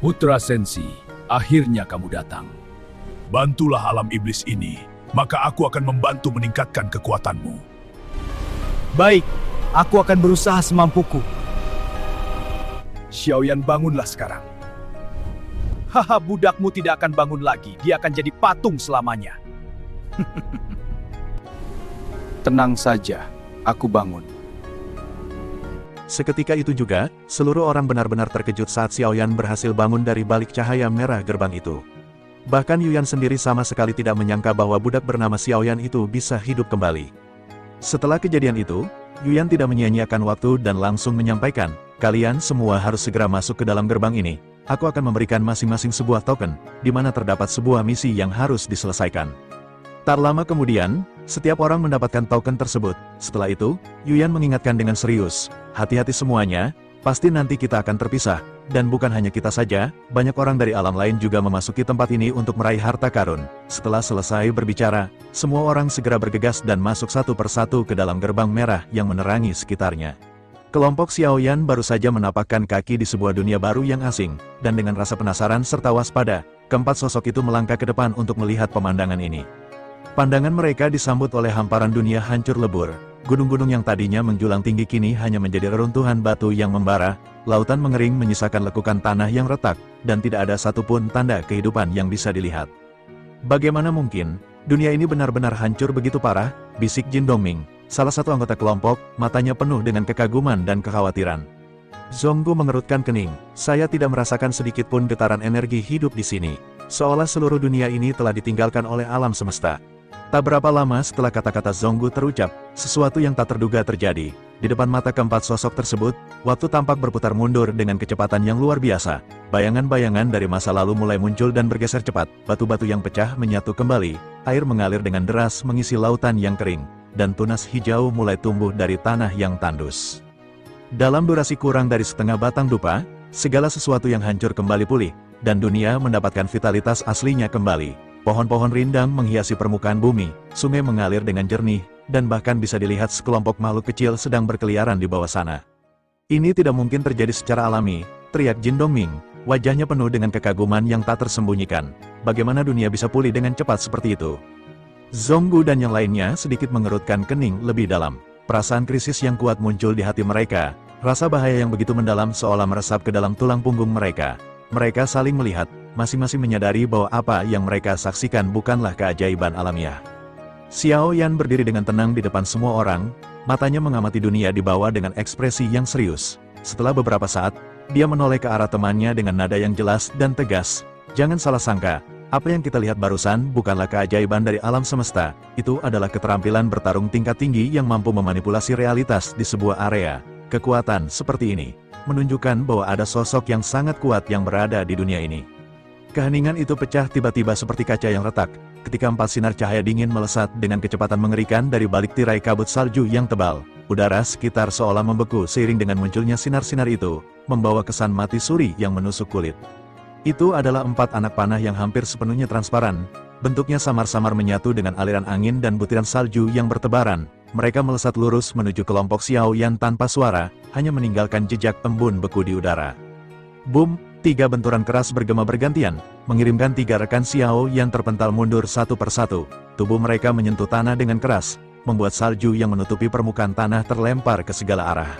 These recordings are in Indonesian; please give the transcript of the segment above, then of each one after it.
Putra Sensi, akhirnya kamu datang. Bantulah alam iblis ini, maka aku akan membantu meningkatkan kekuatanmu. Baik, aku akan berusaha semampuku. Xiaoyan, bangunlah sekarang. Haha, budakmu tidak akan bangun lagi. Dia akan jadi patung selamanya. Tenang saja, aku bangun. Seketika itu juga, seluruh orang benar-benar terkejut saat Xiaoyan berhasil bangun dari balik cahaya merah gerbang itu. Bahkan Yuyan sendiri sama sekali tidak menyangka bahwa budak bernama Xiaoyan itu bisa hidup kembali. Setelah kejadian itu, Yuyan tidak menyia-nyiakan waktu dan langsung menyampaikan, kalian semua harus segera masuk ke dalam gerbang ini. Aku akan memberikan masing-masing sebuah token, di mana terdapat sebuah misi yang harus diselesaikan. Tak lama kemudian, setiap orang mendapatkan token tersebut. Setelah itu, Yuyan mengingatkan dengan serius, hati-hati semuanya, pasti nanti kita akan terpisah. Dan bukan hanya kita saja, banyak orang dari alam lain juga memasuki tempat ini untuk meraih harta karun. Setelah selesai berbicara, semua orang segera bergegas dan masuk satu persatu ke dalam gerbang merah yang menerangi sekitarnya. Kelompok Xiaoyan baru saja menapakkan kaki di sebuah dunia baru yang asing, dan dengan rasa penasaran serta waspada, keempat sosok itu melangkah ke depan untuk melihat pemandangan ini. Pandangan mereka disambut oleh hamparan dunia hancur lebur. Gunung-gunung yang tadinya menjulang tinggi kini hanya menjadi reruntuhan batu yang membara, lautan mengering menyisakan lekukan tanah yang retak, dan tidak ada satupun tanda kehidupan yang bisa dilihat. Bagaimana mungkin, dunia ini benar-benar hancur begitu parah, bisik Jin Dongming, salah satu anggota kelompok, matanya penuh dengan kekaguman dan kekhawatiran. Zonggu mengerutkan kening, saya tidak merasakan sedikit pun getaran energi hidup di sini, seolah seluruh dunia ini telah ditinggalkan oleh alam semesta. Tak berapa lama setelah kata-kata Zonggu terucap, sesuatu yang tak terduga terjadi. Di depan mata keempat sosok tersebut, waktu tampak berputar mundur dengan kecepatan yang luar biasa. Bayangan-bayangan dari masa lalu mulai muncul dan bergeser cepat, batu-batu yang pecah menyatu kembali, air mengalir dengan deras mengisi lautan yang kering, dan tunas hijau mulai tumbuh dari tanah yang tandus. Dalam durasi kurang dari setengah batang dupa, segala sesuatu yang hancur kembali pulih, dan dunia mendapatkan vitalitas aslinya kembali. Pohon-pohon rindang menghiasi permukaan bumi, sungai mengalir dengan jernih, dan bahkan bisa dilihat sekelompok makhluk kecil sedang berkeliaran di bawah sana. Ini tidak mungkin terjadi secara alami, teriak Jin Dongming, wajahnya penuh dengan kekaguman yang tak tersembunyikan. Bagaimana dunia bisa pulih dengan cepat seperti itu? Zonggu dan yang lainnya sedikit mengerutkan kening lebih dalam. Perasaan krisis yang kuat muncul di hati mereka, rasa bahaya yang begitu mendalam seolah meresap ke dalam tulang punggung mereka. Mereka saling melihat, masing-masing menyadari bahwa apa yang mereka saksikan bukanlah keajaiban alamiah. Xiaoyan berdiri dengan tenang di depan semua orang, matanya mengamati dunia di bawah dengan ekspresi yang serius. Setelah beberapa saat, dia menoleh ke arah temannya dengan nada yang jelas dan tegas. Jangan salah sangka, apa yang kita lihat barusan bukanlah keajaiban dari alam semesta, itu adalah keterampilan bertarung tingkat tinggi yang mampu memanipulasi realitas di sebuah area. Kekuatan seperti ini menunjukkan bahwa ada sosok yang sangat kuat yang berada di dunia ini. Keheningan itu pecah tiba-tiba seperti kaca yang retak, ketika 4 sinar cahaya dingin melesat dengan kecepatan mengerikan dari balik tirai kabut salju yang tebal. Udara sekitar seolah membeku seiring dengan munculnya sinar-sinar itu, membawa kesan mati suri yang menusuk kulit. Itu adalah 4 anak panah yang hampir sepenuhnya transparan, bentuknya samar-samar menyatu dengan aliran angin dan butiran salju yang bertebaran. Mereka melesat lurus menuju kelompok Xiaoyan tanpa suara, hanya meninggalkan jejak embun beku di udara. Boom! 3 benturan keras bergema bergantian, mengirimkan 3 rekan Xiaoyan terpental mundur satu persatu. Tubuh mereka menyentuh tanah dengan keras, membuat salju yang menutupi permukaan tanah terlempar ke segala arah.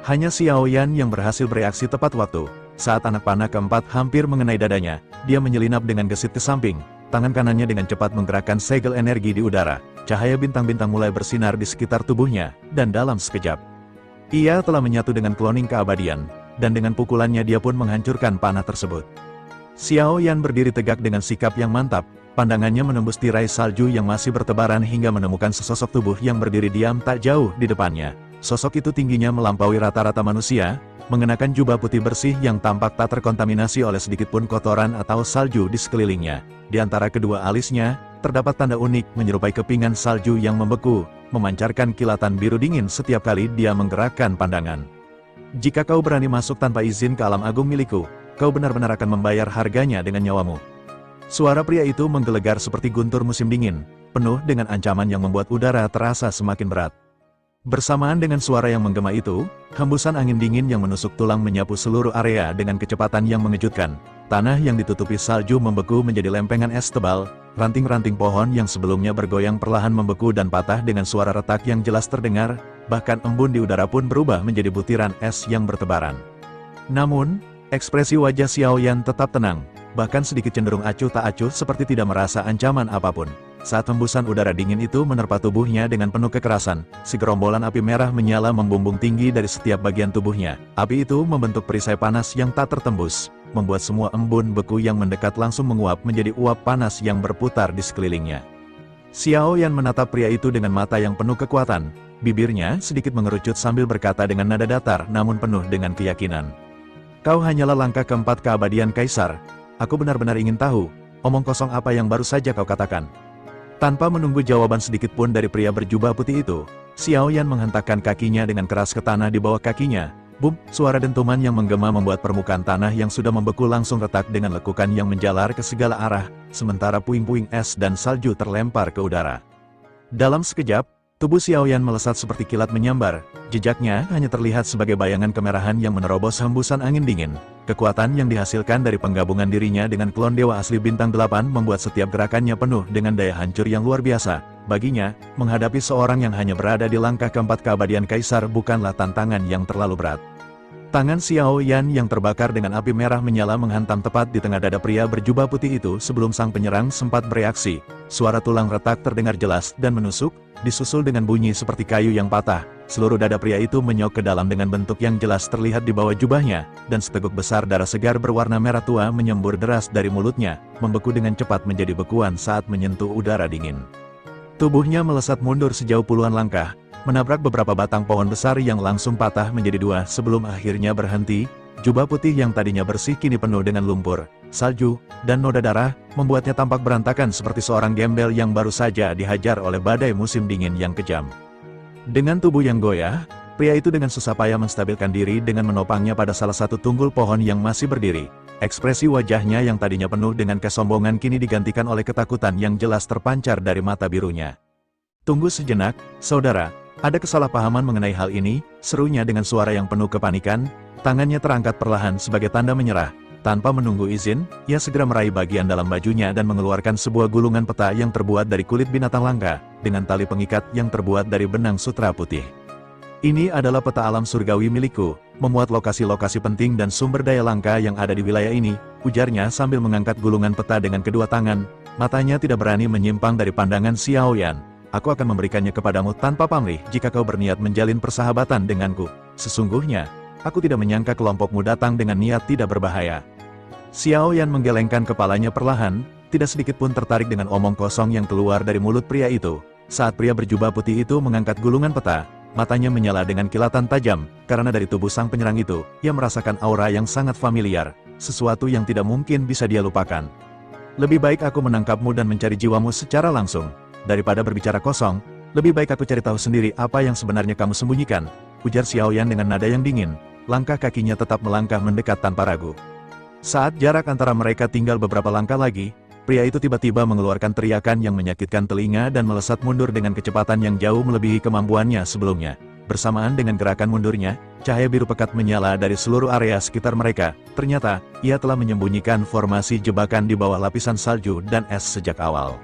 Hanya Xiaoyan yang berhasil bereaksi tepat waktu. Saat anak panah keempat hampir mengenai dadanya, dia menyelinap dengan gesit ke samping, tangan kanannya dengan cepat menggerakkan segel energi di udara. Cahaya bintang-bintang mulai bersinar di sekitar tubuhnya, dan dalam sekejap, ia telah menyatu dengan cloning keabadian, dan dengan pukulannya dia pun menghancurkan panah tersebut. Xiaoyan berdiri tegak dengan sikap yang mantap, pandangannya menembus tirai salju yang masih bertebaran hingga menemukan sesosok tubuh yang berdiri diam tak jauh di depannya. Sosok itu tingginya melampaui rata-rata manusia, mengenakan jubah putih bersih yang tampak tak terkontaminasi oleh sedikitpun kotoran atau salju di sekelilingnya. Di antara kedua alisnya, terdapat tanda unik menyerupai kepingan salju yang membeku, memancarkan kilatan biru dingin setiap kali dia menggerakkan pandangan. Jika kau berani masuk tanpa izin ke alam agung milikku, kau benar-benar akan membayar harganya dengan nyawamu. Suara pria itu menggelegar seperti guntur musim dingin, penuh dengan ancaman yang membuat udara terasa semakin berat. Bersamaan dengan suara yang menggema itu, hembusan angin dingin yang menusuk tulang menyapu seluruh area dengan kecepatan yang mengejutkan. Tanah yang ditutupi salju membeku menjadi lempengan es tebal, ranting-ranting pohon yang sebelumnya bergoyang perlahan membeku dan patah dengan suara retak yang jelas terdengar, bahkan embun di udara pun berubah menjadi butiran es yang bertebaran. Namun, ekspresi wajah Xiao Yan tetap tenang, bahkan sedikit cenderung acuh tak acuh seperti tidak merasa ancaman apapun. Saat hembusan udara dingin itu menerpa tubuhnya dengan penuh kekerasan, segerombolan api merah menyala membumbung tinggi dari setiap bagian tubuhnya. Api itu membentuk perisai panas yang tak tertembus, membuat semua embun beku yang mendekat langsung menguap menjadi uap panas yang berputar di sekelilingnya. Xiao Yan menatap pria itu dengan mata yang penuh kekuatan, bibirnya sedikit mengerucut sambil berkata dengan nada datar namun penuh dengan keyakinan. Kau hanyalah langkah keempat keabadian Kaisar. Aku benar-benar ingin tahu, omong kosong apa yang baru saja kau katakan. Tanpa menunggu jawaban sedikit pun dari pria berjubah putih itu, Xiao Yan menghentakkan kakinya dengan keras ke tanah di bawah kakinya. Bum, suara dentuman yang menggema membuat permukaan tanah yang sudah membeku langsung retak dengan lekukan yang menjalar ke segala arah, sementara puing-puing es dan salju terlempar ke udara. Dalam sekejap, tubuh Xiao Yan melesat seperti kilat menyambar, jejaknya hanya terlihat sebagai bayangan kemerahan yang menerobos hembusan angin dingin. Kekuatan yang dihasilkan dari penggabungan dirinya dengan klon dewa asli bintang 8 membuat setiap gerakannya penuh dengan daya hancur yang luar biasa. Baginya, menghadapi seorang yang hanya berada di langkah keempat keabadian Kaisar bukanlah tantangan yang terlalu berat. Tangan Xiao Yan yang terbakar dengan api merah menyala menghantam tepat di tengah dada pria berjubah putih itu sebelum sang penyerang sempat bereaksi. Suara tulang retak terdengar jelas dan menusuk, disusul dengan bunyi seperti kayu yang patah. Seluruh dada pria itu menyok ke dalam dengan bentuk yang jelas terlihat di bawah jubahnya, dan seteguk besar darah segar berwarna merah tua menyembur deras dari mulutnya, membeku dengan cepat menjadi bekuan saat menyentuh udara dingin. Tubuhnya melesat mundur sejauh puluhan langkah, menabrak beberapa batang pohon besar yang langsung patah menjadi dua sebelum akhirnya berhenti. Jubah putih yang tadinya bersih kini penuh dengan lumpur, salju, dan noda darah, membuatnya tampak berantakan seperti seorang gembel yang baru saja dihajar oleh badai musim dingin yang kejam. Dengan tubuh yang goyah, pria itu dengan susah payah menstabilkan diri dengan menopangnya pada salah satu tunggul pohon yang masih berdiri. Ekspresi wajahnya yang tadinya penuh dengan kesombongan kini digantikan oleh ketakutan yang jelas terpancar dari mata birunya. Tunggu sejenak, saudara, ada kesalahpahaman mengenai hal ini, serunya dengan suara yang penuh kepanikan, tangannya terangkat perlahan sebagai tanda menyerah. Tanpa menunggu izin, ia segera meraih bagian dalam bajunya dan mengeluarkan sebuah gulungan peta yang terbuat dari kulit binatang langka, dengan tali pengikat yang terbuat dari benang sutra putih. Ini adalah peta alam surgawi milikku, memuat lokasi-lokasi penting dan sumber daya langka yang ada di wilayah ini, ujarnya sambil mengangkat gulungan peta dengan kedua tangan. Matanya tidak berani menyimpang dari pandangan Xiao Yan. Aku akan memberikannya kepadamu tanpa pamrih jika kau berniat menjalin persahabatan denganku. Sesungguhnya, aku tidak menyangka kelompokmu datang dengan niat tidak berbahaya. Xiao Yan menggelengkan kepalanya perlahan, tidak sedikit pun tertarik dengan omong kosong yang keluar dari mulut pria itu. Saat pria berjubah putih itu mengangkat gulungan peta, matanya menyala dengan kilatan tajam, karena dari tubuh sang penyerang itu, ia merasakan aura yang sangat familiar, sesuatu yang tidak mungkin bisa dia lupakan. Lebih baik aku menangkapmu dan mencari jiwamu secara langsung. Daripada berbicara kosong, lebih baik aku cari tahu sendiri apa yang sebenarnya kamu sembunyikan, ujar Xiao Yan dengan nada yang dingin. Langkah kakinya tetap melangkah mendekat tanpa ragu. Saat jarak antara mereka tinggal beberapa langkah lagi, pria itu tiba-tiba mengeluarkan teriakan yang menyakitkan telinga dan melesat mundur dengan kecepatan yang jauh melebihi kemampuannya sebelumnya. Bersamaan dengan gerakan mundurnya, cahaya biru pekat menyala dari seluruh area sekitar mereka. Ternyata, ia telah menyembunyikan formasi jebakan di bawah lapisan salju dan es sejak awal.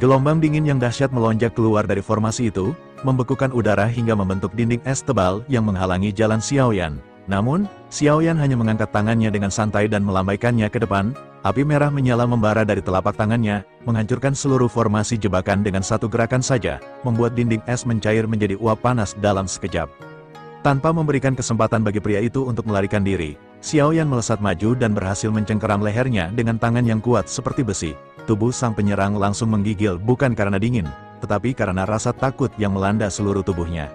Gelombang dingin yang dahsyat melonjak keluar dari formasi itu, membekukan udara hingga membentuk dinding es tebal yang menghalangi jalan Xiao Yan. Namun, Xiao Yan hanya mengangkat tangannya dengan santai dan melambaikannya ke depan. Api merah menyala membara dari telapak tangannya, menghancurkan seluruh formasi jebakan dengan satu gerakan saja, membuat dinding es mencair menjadi uap panas dalam sekejap. Tanpa memberikan kesempatan bagi pria itu untuk melarikan diri, Xiao Yan melesat maju dan berhasil mencengkeram lehernya dengan tangan yang kuat seperti besi. Tubuh sang penyerang langsung menggigil bukan karena dingin, tetapi karena rasa takut yang melanda seluruh tubuhnya.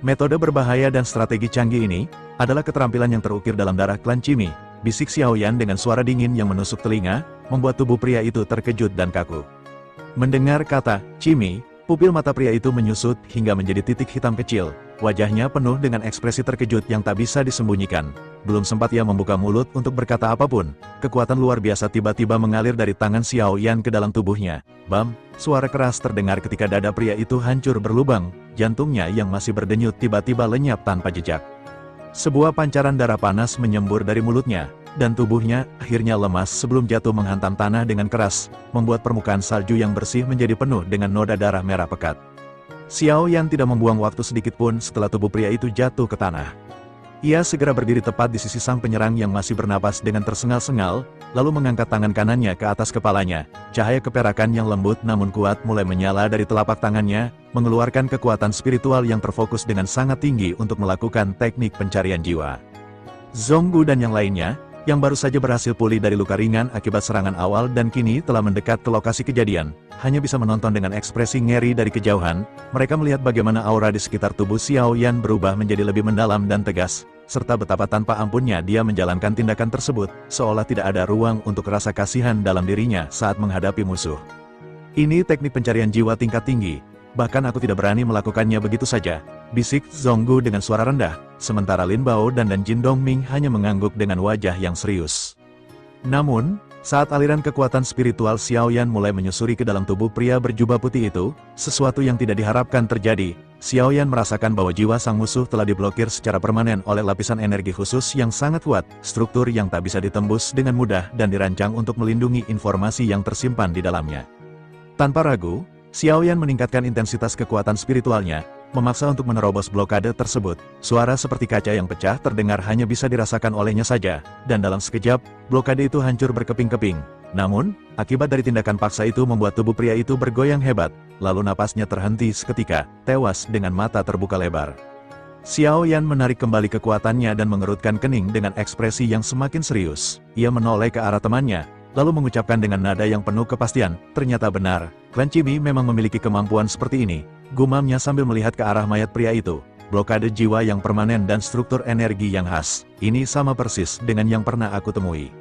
Metode berbahaya dan strategi canggih ini adalah keterampilan yang terukir dalam darah klan Cimi, bisik Xiao Yan dengan suara dingin yang menusuk telinga, membuat tubuh pria itu terkejut dan kaku. Mendengar kata Cimi, Pupil mata pria itu menyusut hingga menjadi titik hitam kecil. Wajahnya penuh dengan ekspresi terkejut yang tak bisa disembunyikan. Belum sempat ia membuka mulut untuk berkata apapun, kekuatan luar biasa tiba-tiba mengalir dari tangan Xiao Yan ke dalam tubuhnya. Bam! Suara keras terdengar ketika dada pria itu hancur berlubang, jantungnya yang masih berdenyut tiba-tiba lenyap tanpa jejak. Sebuah pancaran darah panas menyembur dari mulutnya, dan tubuhnya akhirnya lemas sebelum jatuh menghantam tanah dengan keras, membuat permukaan salju yang bersih menjadi penuh dengan noda darah merah pekat. Xiao Yan tidak membuang waktu sedikit pun setelah tubuh pria itu jatuh ke tanah. Ia segera berdiri tepat di sisi sang penyerang yang masih bernapas dengan tersengal-sengal, lalu mengangkat tangan kanannya ke atas kepalanya. Cahaya keperakan yang lembut namun kuat mulai menyala dari telapak tangannya, mengeluarkan kekuatan spiritual yang terfokus dengan sangat tinggi untuk melakukan teknik pencarian jiwa. Zonggu dan yang lainnya, yang baru saja berhasil pulih dari luka ringan akibat serangan awal dan kini telah mendekat ke lokasi kejadian, hanya bisa menonton dengan ekspresi ngeri dari kejauhan. Mereka melihat bagaimana aura di sekitar tubuh Xiao Yan berubah menjadi lebih mendalam dan tegas, serta betapa tanpa ampunnya dia menjalankan tindakan tersebut, seolah tidak ada ruang untuk rasa kasihan dalam dirinya saat menghadapi musuh. Ini teknik pencarian jiwa tingkat tinggi, bahkan aku tidak berani melakukannya begitu saja, bisik Zonggu dengan suara rendah, sementara Lin Bao dan Jin Dongming hanya mengangguk dengan wajah yang serius. Namun, saat aliran kekuatan spiritual Xiao Yan mulai menyusuri ke dalam tubuh pria berjubah putih itu, sesuatu yang tidak diharapkan terjadi. Xiao Yan merasakan bahwa jiwa sang musuh telah diblokir secara permanen oleh lapisan energi khusus yang sangat kuat, struktur yang tak bisa ditembus dengan mudah dan dirancang untuk melindungi informasi yang tersimpan di dalamnya. Tanpa ragu, Xiao Yan meningkatkan intensitas kekuatan spiritualnya, memaksa untuk menerobos blokade tersebut. Suara seperti kaca yang pecah terdengar hanya bisa dirasakan olehnya saja, dan dalam sekejap, blokade itu hancur berkeping-keping. Namun, akibat dari tindakan paksa itu membuat tubuh pria itu bergoyang hebat, lalu napasnya terhenti seketika, tewas dengan mata terbuka lebar. Xiao Yan menarik kembali kekuatannya dan mengerutkan kening dengan ekspresi yang semakin serius. Ia menoleh ke arah temannya, lalu mengucapkan dengan nada yang penuh kepastian, ternyata benar, klan Chimi memang memiliki kemampuan seperti ini, gumamnya sambil melihat ke arah mayat pria itu. Blokade jiwa yang permanen dan struktur energi yang khas, ini sama persis dengan yang pernah aku temui.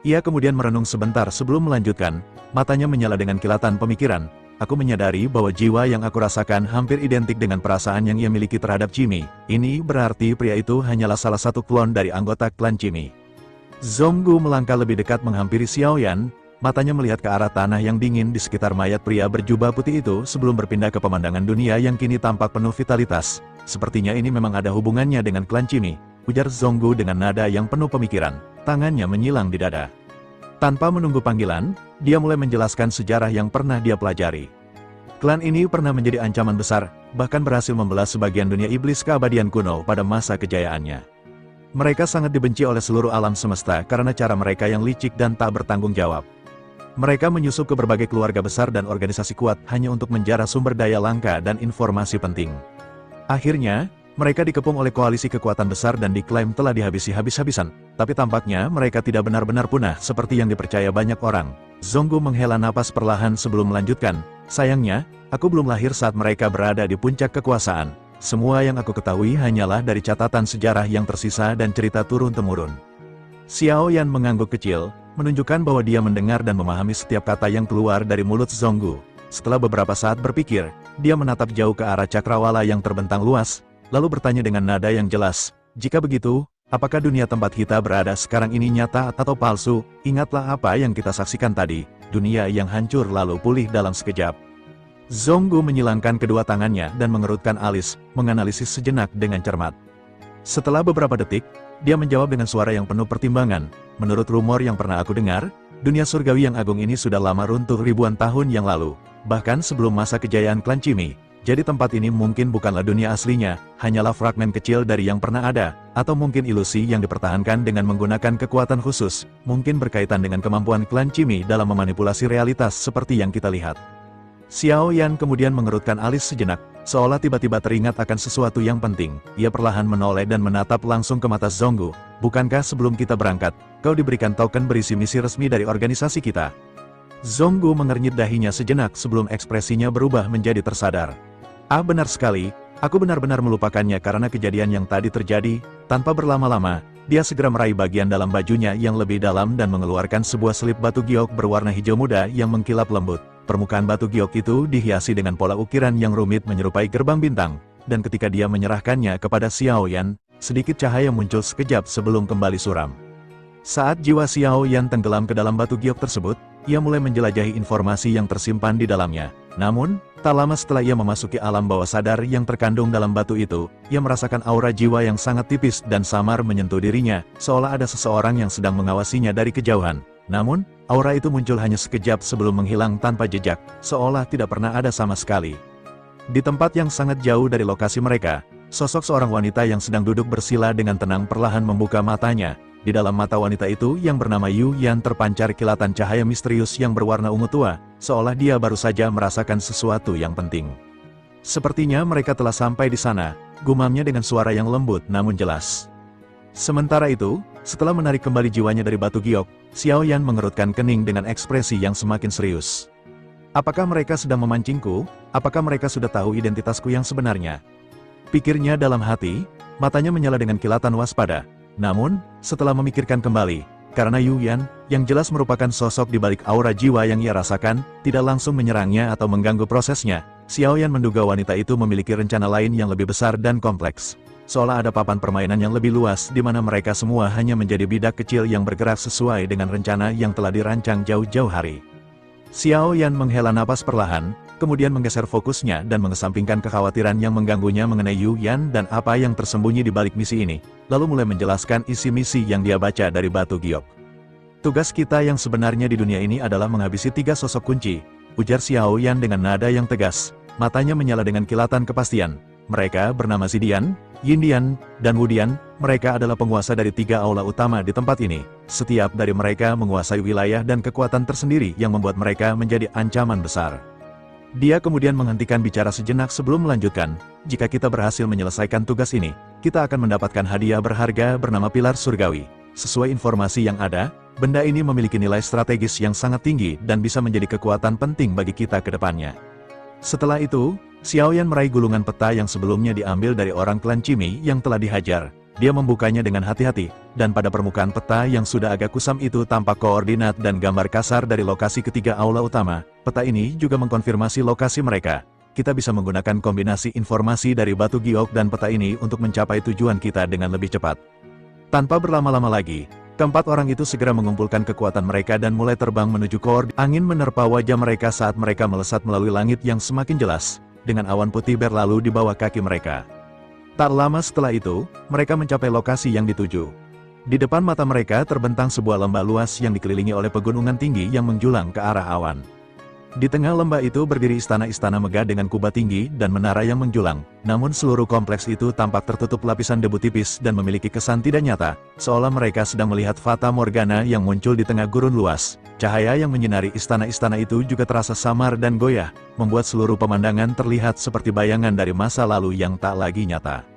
Ia kemudian merenung sebentar sebelum melanjutkan, matanya menyala dengan kilatan pemikiran. Aku menyadari bahwa jiwa yang aku rasakan hampir identik dengan perasaan yang ia miliki terhadap Chimi. Ini berarti pria itu hanyalah salah satu klon dari anggota klan Chimi. Zonggu melangkah lebih dekat menghampiri Xiao Yan, matanya melihat ke arah tanah yang dingin di sekitar mayat pria berjubah putih itu sebelum berpindah ke pemandangan dunia yang kini tampak penuh vitalitas. Sepertinya ini memang ada hubungannya dengan klan Chimi, ujar Zonggu dengan nada yang penuh pemikiran, tangannya menyilang di dada. Tanpa menunggu panggilan, dia mulai menjelaskan sejarah yang pernah dia pelajari. Klan ini pernah menjadi ancaman besar, bahkan berhasil membelah sebagian dunia iblis keabadian kuno pada masa kejayaannya. Mereka sangat dibenci oleh seluruh alam semesta karena cara mereka yang licik dan tak bertanggung jawab. Mereka menyusup ke berbagai keluarga besar dan organisasi kuat hanya untuk menjara sumber daya langka dan informasi penting. Akhirnya, mereka dikepung oleh koalisi kekuatan besar dan diklaim telah dihabisi habis-habisan, tapi tampaknya mereka tidak benar-benar punah seperti yang dipercaya banyak orang. Zonggu menghela napas perlahan sebelum melanjutkan, sayangnya, aku belum lahir saat mereka berada di puncak kekuasaan. Semua yang aku ketahui hanyalah dari catatan sejarah yang tersisa dan cerita turun-temurun. Xiao Yan mengangguk kecil, menunjukkan bahwa dia mendengar dan memahami setiap kata yang keluar dari mulut Zonggu. Setelah beberapa saat berpikir, dia menatap jauh ke arah cakrawala yang terbentang luas, lalu bertanya dengan nada yang jelas, jika begitu, apakah dunia tempat kita berada sekarang ini nyata atau palsu? Ingatlah apa yang kita saksikan tadi, dunia yang hancur lalu pulih dalam sekejap. Zonggu menyilangkan kedua tangannya dan mengerutkan alis, menganalisis sejenak dengan cermat. Setelah beberapa detik, dia menjawab dengan suara yang penuh pertimbangan, menurut rumor yang pernah aku dengar, dunia surgawi yang agung ini sudah lama runtuh ribuan tahun yang lalu, bahkan sebelum masa kejayaan klan Chimi. Jadi tempat ini mungkin bukanlah dunia aslinya, hanyalah fragmen kecil dari yang pernah ada, atau mungkin ilusi yang dipertahankan dengan menggunakan kekuatan khusus, mungkin berkaitan dengan kemampuan klan Chimi dalam memanipulasi realitas seperti yang kita lihat. Xiao Yan kemudian mengerutkan alis sejenak, seolah tiba-tiba teringat akan sesuatu yang penting. Ia perlahan menoleh dan menatap langsung ke mata Zonggu. Bukankah sebelum kita berangkat, kau diberikan token berisi misi resmi dari organisasi kita? Zonggu mengernyit dahinya sejenak sebelum ekspresinya berubah menjadi tersadar. Ah, benar sekali, aku benar-benar melupakannya karena kejadian yang tadi terjadi. Tanpa berlama-lama, dia segera meraih bagian dalam bajunya yang lebih dalam dan mengeluarkan sebuah selip batu giok berwarna hijau muda yang mengkilap lembut. permukaan batu giok itu dihiasi dengan pola ukiran yang rumit menyerupai gerbang bintang, dan ketika dia menyerahkannya kepada Xiao Yan, sedikit cahaya muncul sekejap sebelum kembali suram. Saat jiwa Xiao Yan tenggelam ke dalam batu giok tersebut, ia mulai menjelajahi informasi yang tersimpan di dalamnya. Namun, tak lama setelah ia memasuki alam bawah sadar yang terkandung dalam batu itu, ia merasakan aura jiwa yang sangat tipis dan samar menyentuh dirinya, seolah ada seseorang yang sedang mengawasinya dari kejauhan. Namun, aura itu muncul hanya sekejap sebelum menghilang tanpa jejak, seolah tidak pernah ada sama sekali. Di tempat yang sangat jauh dari lokasi mereka, sosok seorang wanita yang sedang duduk bersila dengan tenang perlahan membuka matanya. Di dalam mata wanita itu yang bernama Yu Yan terpancar kilatan cahaya misterius yang berwarna ungu tua, seolah dia baru saja merasakan sesuatu yang penting. Sepertinya mereka telah sampai di sana, gumamnya dengan suara yang lembut namun jelas. Sementara itu, setelah menarik kembali jiwanya dari batu giok, Xiao Yan mengerutkan kening dengan ekspresi yang semakin serius. Apakah mereka sedang memancingku? Apakah mereka sudah tahu identitasku yang sebenarnya? Pikirnya dalam hati, matanya menyala dengan kilatan waspada. Namun, setelah memikirkan kembali, karena Yu Yan, yang jelas merupakan sosok di balik aura jiwa yang ia rasakan, tidak langsung menyerangnya atau mengganggu prosesnya, Xiao Yan menduga wanita itu memiliki rencana lain yang lebih besar dan kompleks. Seolah ada papan permainan yang lebih luas di mana mereka semua hanya menjadi bidak kecil yang bergerak sesuai dengan rencana yang telah dirancang jauh-jauh hari. Xiao Yan menghela napas perlahan, kemudian menggeser fokusnya dan mengesampingkan kekhawatiran yang mengganggunya mengenai Yu Yan dan apa yang tersembunyi di balik misi ini, lalu mulai menjelaskan isi misi yang dia baca dari batu giok. Tugas kita yang sebenarnya di dunia ini adalah menghabisi 3 sosok kunci, ujar Xiao Yan dengan nada yang tegas, matanya menyala dengan kilatan kepastian. Mereka bernama Zidian, Yindian, dan Wudian. Mereka adalah penguasa dari 3 aula utama di tempat ini. Setiap dari mereka menguasai wilayah dan kekuatan tersendiri yang membuat mereka menjadi ancaman besar. Dia kemudian menghentikan bicara sejenak sebelum melanjutkan, jika kita berhasil menyelesaikan tugas ini, kita akan mendapatkan hadiah berharga bernama pilar surgawi. Sesuai informasi yang ada, benda ini memiliki nilai strategis yang sangat tinggi dan bisa menjadi kekuatan penting bagi kita ke depannya. Setelah itu, Xiao Yan meraih gulungan peta yang sebelumnya diambil dari orang klan Cimi yang telah dihajar. Dia membukanya dengan hati-hati, dan pada permukaan peta yang sudah agak kusam itu tampak koordinat dan gambar kasar dari lokasi ketiga aula utama. Peta ini juga mengkonfirmasi lokasi mereka. Kita bisa menggunakan kombinasi informasi dari batu giok dan peta ini untuk mencapai tujuan kita dengan lebih cepat. Tanpa berlama-lama lagi, keempat orang itu segera mengumpulkan kekuatan mereka dan mulai terbang menuju koordinat. Angin menerpa wajah mereka saat mereka melesat melalui langit yang semakin jelas, dengan awan putih berlalu di bawah kaki mereka. Tak lama setelah itu, mereka mencapai lokasi yang dituju. Di depan mata mereka terbentang sebuah lembah luas yang dikelilingi oleh pegunungan tinggi yang menjulang ke arah awan. Di tengah lembah itu berdiri istana-istana megah dengan kubah tinggi dan menara yang menjulang. Namun seluruh kompleks itu tampak tertutup lapisan debu tipis dan memiliki kesan tidak nyata, seolah mereka sedang melihat fata morgana yang muncul di tengah gurun luas. Cahaya yang menyinari istana-istana itu juga terasa samar dan goyah, membuat seluruh pemandangan terlihat seperti bayangan dari masa lalu yang tak lagi nyata.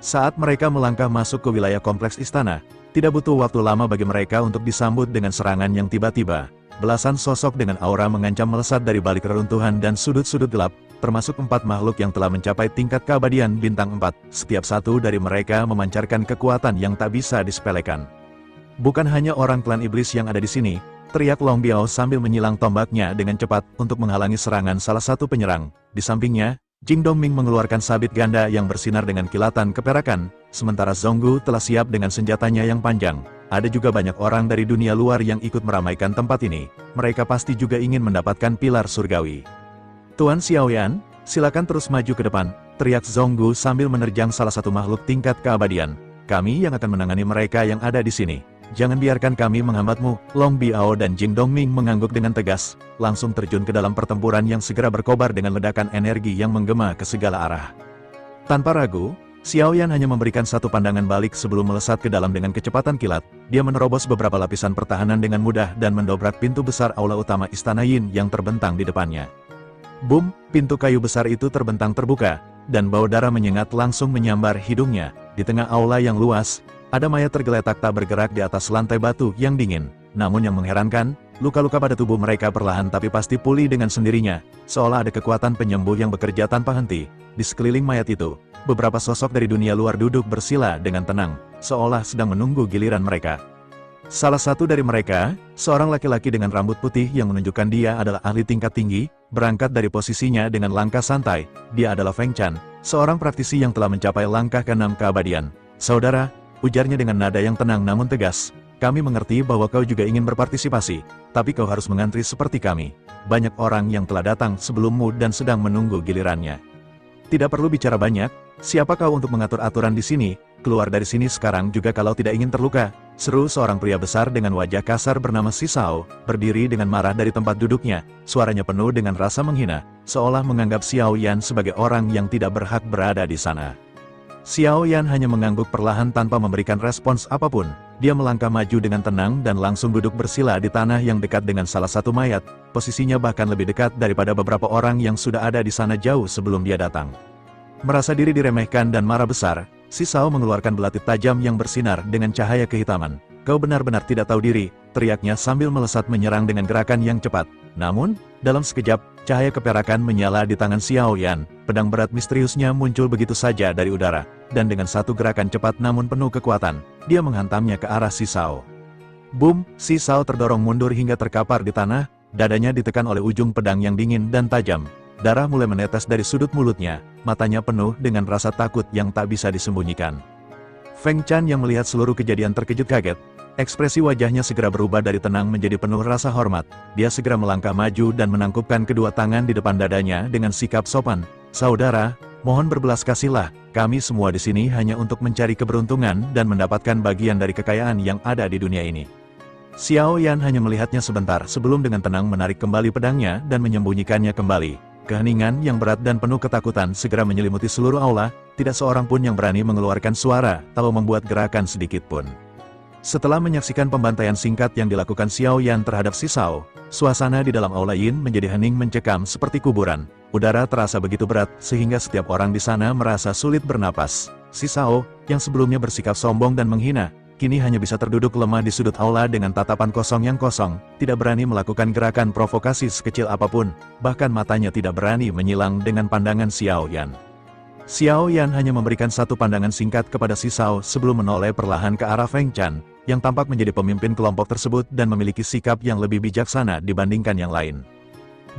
Saat mereka melangkah masuk ke wilayah kompleks istana, tidak butuh waktu lama bagi mereka untuk disambut dengan serangan yang tiba-tiba. Belasan sosok dengan aura mengancam melesat dari balik reruntuhan dan sudut-sudut gelap, termasuk 4 makhluk yang telah mencapai tingkat keabadian bintang 4. Setiap satu dari mereka memancarkan kekuatan yang tak bisa disepelekan. Bukan hanya orang klan iblis yang ada di sini, teriak Long Biao sambil menyilang tombaknya dengan cepat untuk menghalangi serangan salah satu penyerang. Di sampingnya, Jing Dongming mengeluarkan sabit ganda yang bersinar dengan kilatan keperakan, sementara Zonggu telah siap dengan senjatanya yang panjang. Ada juga banyak orang dari dunia luar yang ikut meramaikan tempat ini. Mereka pasti juga ingin mendapatkan pilar surgawi. Tuan Xiao Yan, silakan terus maju ke depan, teriak Zonggu sambil menerjang salah satu makhluk tingkat keabadian. Kami yang akan menangani mereka yang ada di sini. Jangan biarkan kami menghambatmu. Long Biao dan Jing Dongming mengangguk dengan tegas, langsung terjun ke dalam pertempuran yang segera berkobar dengan ledakan energi yang menggema ke segala arah. Tanpa ragu, Xiao Yan hanya memberikan satu pandangan balik sebelum melesat ke dalam dengan kecepatan kilat. Dia menerobos beberapa lapisan pertahanan dengan mudah dan mendobrak pintu besar aula utama Istana Yin yang terbentang di depannya. Boom, pintu kayu besar itu terbentang terbuka, dan bau darah menyengat langsung menyambar hidungnya. Di tengah aula yang luas, ada mayat tergeletak tak bergerak di atas lantai batu yang dingin. Namun yang mengherankan, luka-luka pada tubuh mereka perlahan tapi pasti pulih dengan sendirinya, seolah ada kekuatan penyembuh yang bekerja tanpa henti. Di sekeliling mayat itu, beberapa sosok dari dunia luar duduk bersila dengan tenang, seolah sedang menunggu giliran mereka. Salah satu dari mereka, seorang laki-laki dengan rambut putih yang menunjukkan dia adalah ahli tingkat tinggi, berangkat dari posisinya dengan langkah santai. Dia adalah Feng Chan, seorang praktisi yang telah mencapai langkah ke-6 keabadian. Saudara, ujarnya dengan nada yang tenang namun tegas. Kami mengerti bahwa kau juga ingin berpartisipasi, tapi kau harus mengantri seperti kami. Banyak orang yang telah datang sebelummu dan sedang menunggu gilirannya. Tidak perlu bicara banyak, siapa kau untuk mengatur aturan di sini? Keluar dari sini sekarang juga kalau tidak ingin terluka, seru seorang pria besar dengan wajah kasar bernama Xiao, berdiri dengan marah dari tempat duduknya, suaranya penuh dengan rasa menghina, seolah menganggap Xiao Yan sebagai orang yang tidak berhak berada di sana. Xiao Yan hanya mengangguk perlahan tanpa memberikan respons apapun. Dia melangkah maju dengan tenang dan langsung duduk bersila di tanah yang dekat dengan salah satu mayat, posisinya bahkan lebih dekat daripada beberapa orang yang sudah ada di sana jauh sebelum dia datang. Merasa diri diremehkan dan marah besar, Xiao mengeluarkan belati tajam yang bersinar dengan cahaya kehitaman. Kau benar-benar tidak tahu diri, teriaknya sambil melesat menyerang dengan gerakan yang cepat. Namun, dalam sekejap, cahaya keperakan menyala di tangan Xiao Yan. Pedang berat misteriusnya muncul begitu saja dari udara, dan dengan satu gerakan cepat namun penuh kekuatan, dia menghantamnya ke arah Xiao. Boom, Xiao terdorong mundur hingga terkapar di tanah, dadanya ditekan oleh ujung pedang yang dingin dan tajam. Darah mulai menetes dari sudut mulutnya, matanya penuh dengan rasa takut yang tak bisa disembunyikan. Feng Chan yang melihat seluruh kejadian terkejut kaget. Ekspresi wajahnya segera berubah dari tenang menjadi penuh rasa hormat. Dia segera melangkah maju dan menangkupkan kedua tangan di depan dadanya dengan sikap sopan. Saudara, mohon berbelas kasihlah, kami semua di sini hanya untuk mencari keberuntungan dan mendapatkan bagian dari kekayaan yang ada di dunia ini. Xiao Yan hanya melihatnya sebentar sebelum dengan tenang menarik kembali pedangnya dan menyembunyikannya kembali. Keheningan yang berat dan penuh ketakutan segera menyelimuti seluruh aula, tidak seorang pun yang berani mengeluarkan suara atau membuat gerakan sedikit pun. Setelah menyaksikan pembantaian singkat yang dilakukan Xiao Yan terhadap Xiao, suasana di dalam aula Yin menjadi hening mencekam seperti kuburan. Udara terasa begitu berat sehingga setiap orang di sana merasa sulit bernapas. Xiao, yang sebelumnya bersikap sombong dan menghina, kini hanya bisa terduduk lemah di sudut aula dengan tatapan kosong yang kosong, tidak berani melakukan gerakan provokasi sekecil apapun, bahkan matanya tidak berani menyilang dengan pandangan Xiao Yan. Xiao Yan hanya memberikan satu pandangan singkat kepada Xiao sebelum menoleh perlahan ke arah Feng Chan, yang tampak menjadi pemimpin kelompok tersebut dan memiliki sikap yang lebih bijaksana dibandingkan yang lain.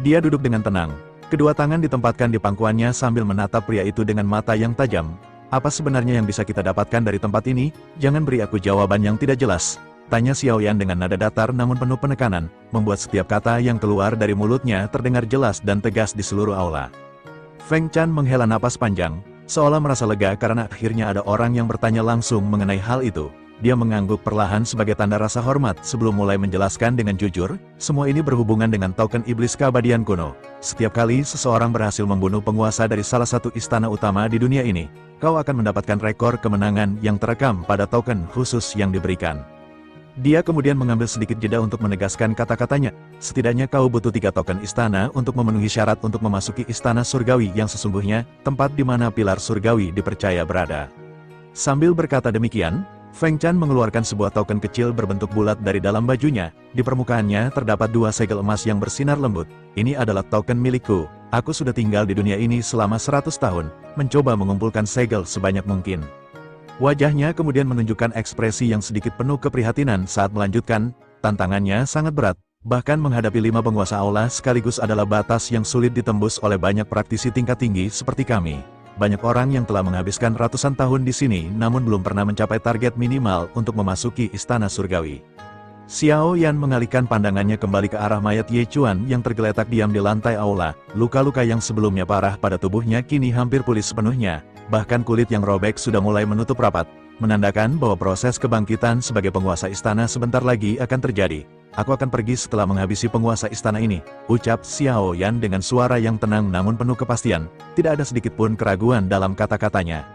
Dia duduk dengan tenang, kedua tangan ditempatkan di pangkuannya sambil menatap pria itu dengan mata yang tajam. Apa sebenarnya yang bisa kita dapatkan dari tempat ini? Jangan beri aku jawaban yang tidak jelas, tanya Xiao Yan dengan nada datar namun penuh penekanan, membuat setiap kata yang keluar dari mulutnya terdengar jelas dan tegas di seluruh aula. Feng Chan menghela napas panjang, seolah merasa lega karena akhirnya ada orang yang bertanya langsung mengenai hal itu. Dia mengangguk perlahan sebagai tanda rasa hormat sebelum mulai menjelaskan dengan jujur, semua ini berhubungan dengan token iblis keabadian kuno. Setiap kali seseorang berhasil membunuh penguasa dari salah satu istana utama di dunia ini, kau akan mendapatkan rekor kemenangan yang terekam pada token khusus yang diberikan. Dia kemudian mengambil sedikit jeda untuk menegaskan kata-katanya. Setidaknya kau butuh 3 token istana untuk memenuhi syarat untuk memasuki istana surgawi yang sesungguhnya, tempat di mana pilar surgawi dipercaya berada. Sambil berkata demikian, Feng Chan mengeluarkan sebuah token kecil berbentuk bulat dari dalam bajunya. Di permukaannya terdapat 2 segel emas yang bersinar lembut. Ini adalah token milikku. Aku sudah tinggal di dunia ini selama 100 tahun, mencoba mengumpulkan segel sebanyak mungkin. Wajahnya kemudian menunjukkan ekspresi yang sedikit penuh keprihatinan saat melanjutkan, tantangannya sangat berat. Bahkan menghadapi 5 penguasa aula sekaligus adalah batas yang sulit ditembus oleh banyak praktisi tingkat tinggi seperti kami. Banyak orang yang telah menghabiskan ratusan tahun di sini namun belum pernah mencapai target minimal untuk memasuki istana surgawi. Xiao Yan mengalihkan pandangannya kembali ke arah mayat Ye Chuan yang tergeletak diam di lantai aula. Luka-luka yang sebelumnya parah pada tubuhnya kini hampir pulih sepenuhnya, bahkan kulit yang robek sudah mulai menutup rapat, menandakan bahwa proses kebangkitan sebagai penguasa istana sebentar lagi akan terjadi. Aku akan pergi setelah menghabisi penguasa istana ini, ucap Xiao Yan dengan suara yang tenang namun penuh kepastian. Tidak ada sedikit pun keraguan dalam kata-katanya.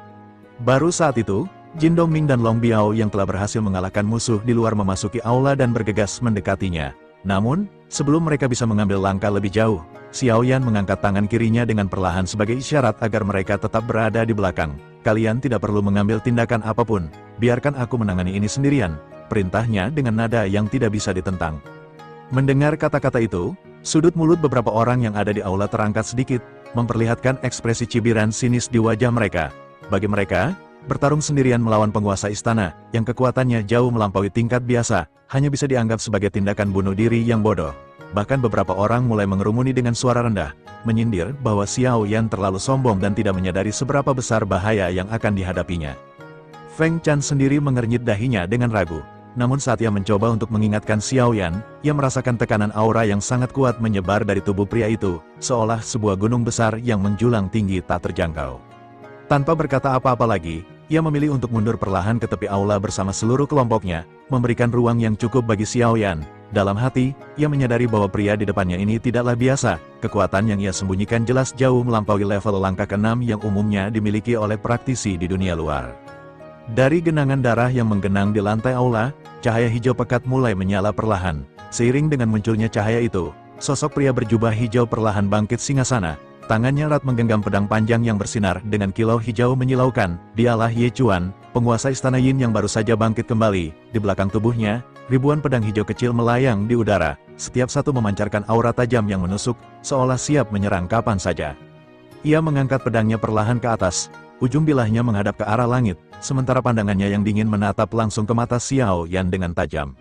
Baru saat itu, Jin Dongming dan Long Biao yang telah berhasil mengalahkan musuh di luar memasuki aula dan bergegas mendekatinya. Namun, sebelum mereka bisa mengambil langkah lebih jauh, Xiao Yan mengangkat tangan kirinya dengan perlahan sebagai isyarat agar mereka tetap berada di belakang. Kalian tidak perlu mengambil tindakan apapun, biarkan aku menangani ini sendirian, perintahnya dengan nada yang tidak bisa ditentang. Mendengar kata-kata itu, sudut mulut beberapa orang yang ada di aula terangkat sedikit, memperlihatkan ekspresi cibiran sinis di wajah mereka. Bagi mereka, Bertarung sendirian melawan penguasa istana, yang kekuatannya jauh melampaui tingkat biasa, hanya bisa dianggap sebagai tindakan bunuh diri yang bodoh. Bahkan beberapa orang mulai mengerumuni dengan suara rendah, menyindir bahwa Xiao Yan terlalu sombong dan tidak menyadari seberapa besar bahaya yang akan dihadapinya. Feng Chan sendiri mengernyit dahinya dengan ragu. Namun saat ia mencoba untuk mengingatkan Xiao Yan, ia merasakan tekanan aura yang sangat kuat menyebar dari tubuh pria itu, seolah sebuah gunung besar yang menjulang tinggi tak terjangkau. Tanpa berkata apa-apa lagi, ia memilih untuk mundur perlahan ke tepi aula bersama seluruh kelompoknya, memberikan ruang yang cukup bagi Xiao Yan. Dalam hati, ia menyadari bahwa pria di depannya ini tidaklah biasa, kekuatan yang ia sembunyikan jelas jauh melampaui level langkah ke-6 yang umumnya dimiliki oleh praktisi di dunia luar. Dari genangan darah yang menggenang di lantai aula, cahaya hijau pekat mulai menyala perlahan. Seiring dengan munculnya cahaya itu, sosok pria berjubah hijau perlahan bangkit singgasana. Tangannya erat menggenggam pedang panjang yang bersinar dengan kilau hijau menyilaukan. Dialah Ye Chuan, penguasa istana Yin yang baru saja bangkit kembali. Di belakang tubuhnya, ribuan pedang hijau kecil melayang di udara. Setiap satu memancarkan aura tajam yang menusuk, seolah siap menyerang kapan saja. Ia mengangkat pedangnya perlahan ke atas. Ujung bilahnya menghadap ke arah langit, sementara pandangannya yang dingin menatap langsung ke mata Xiao Yan dengan tajam.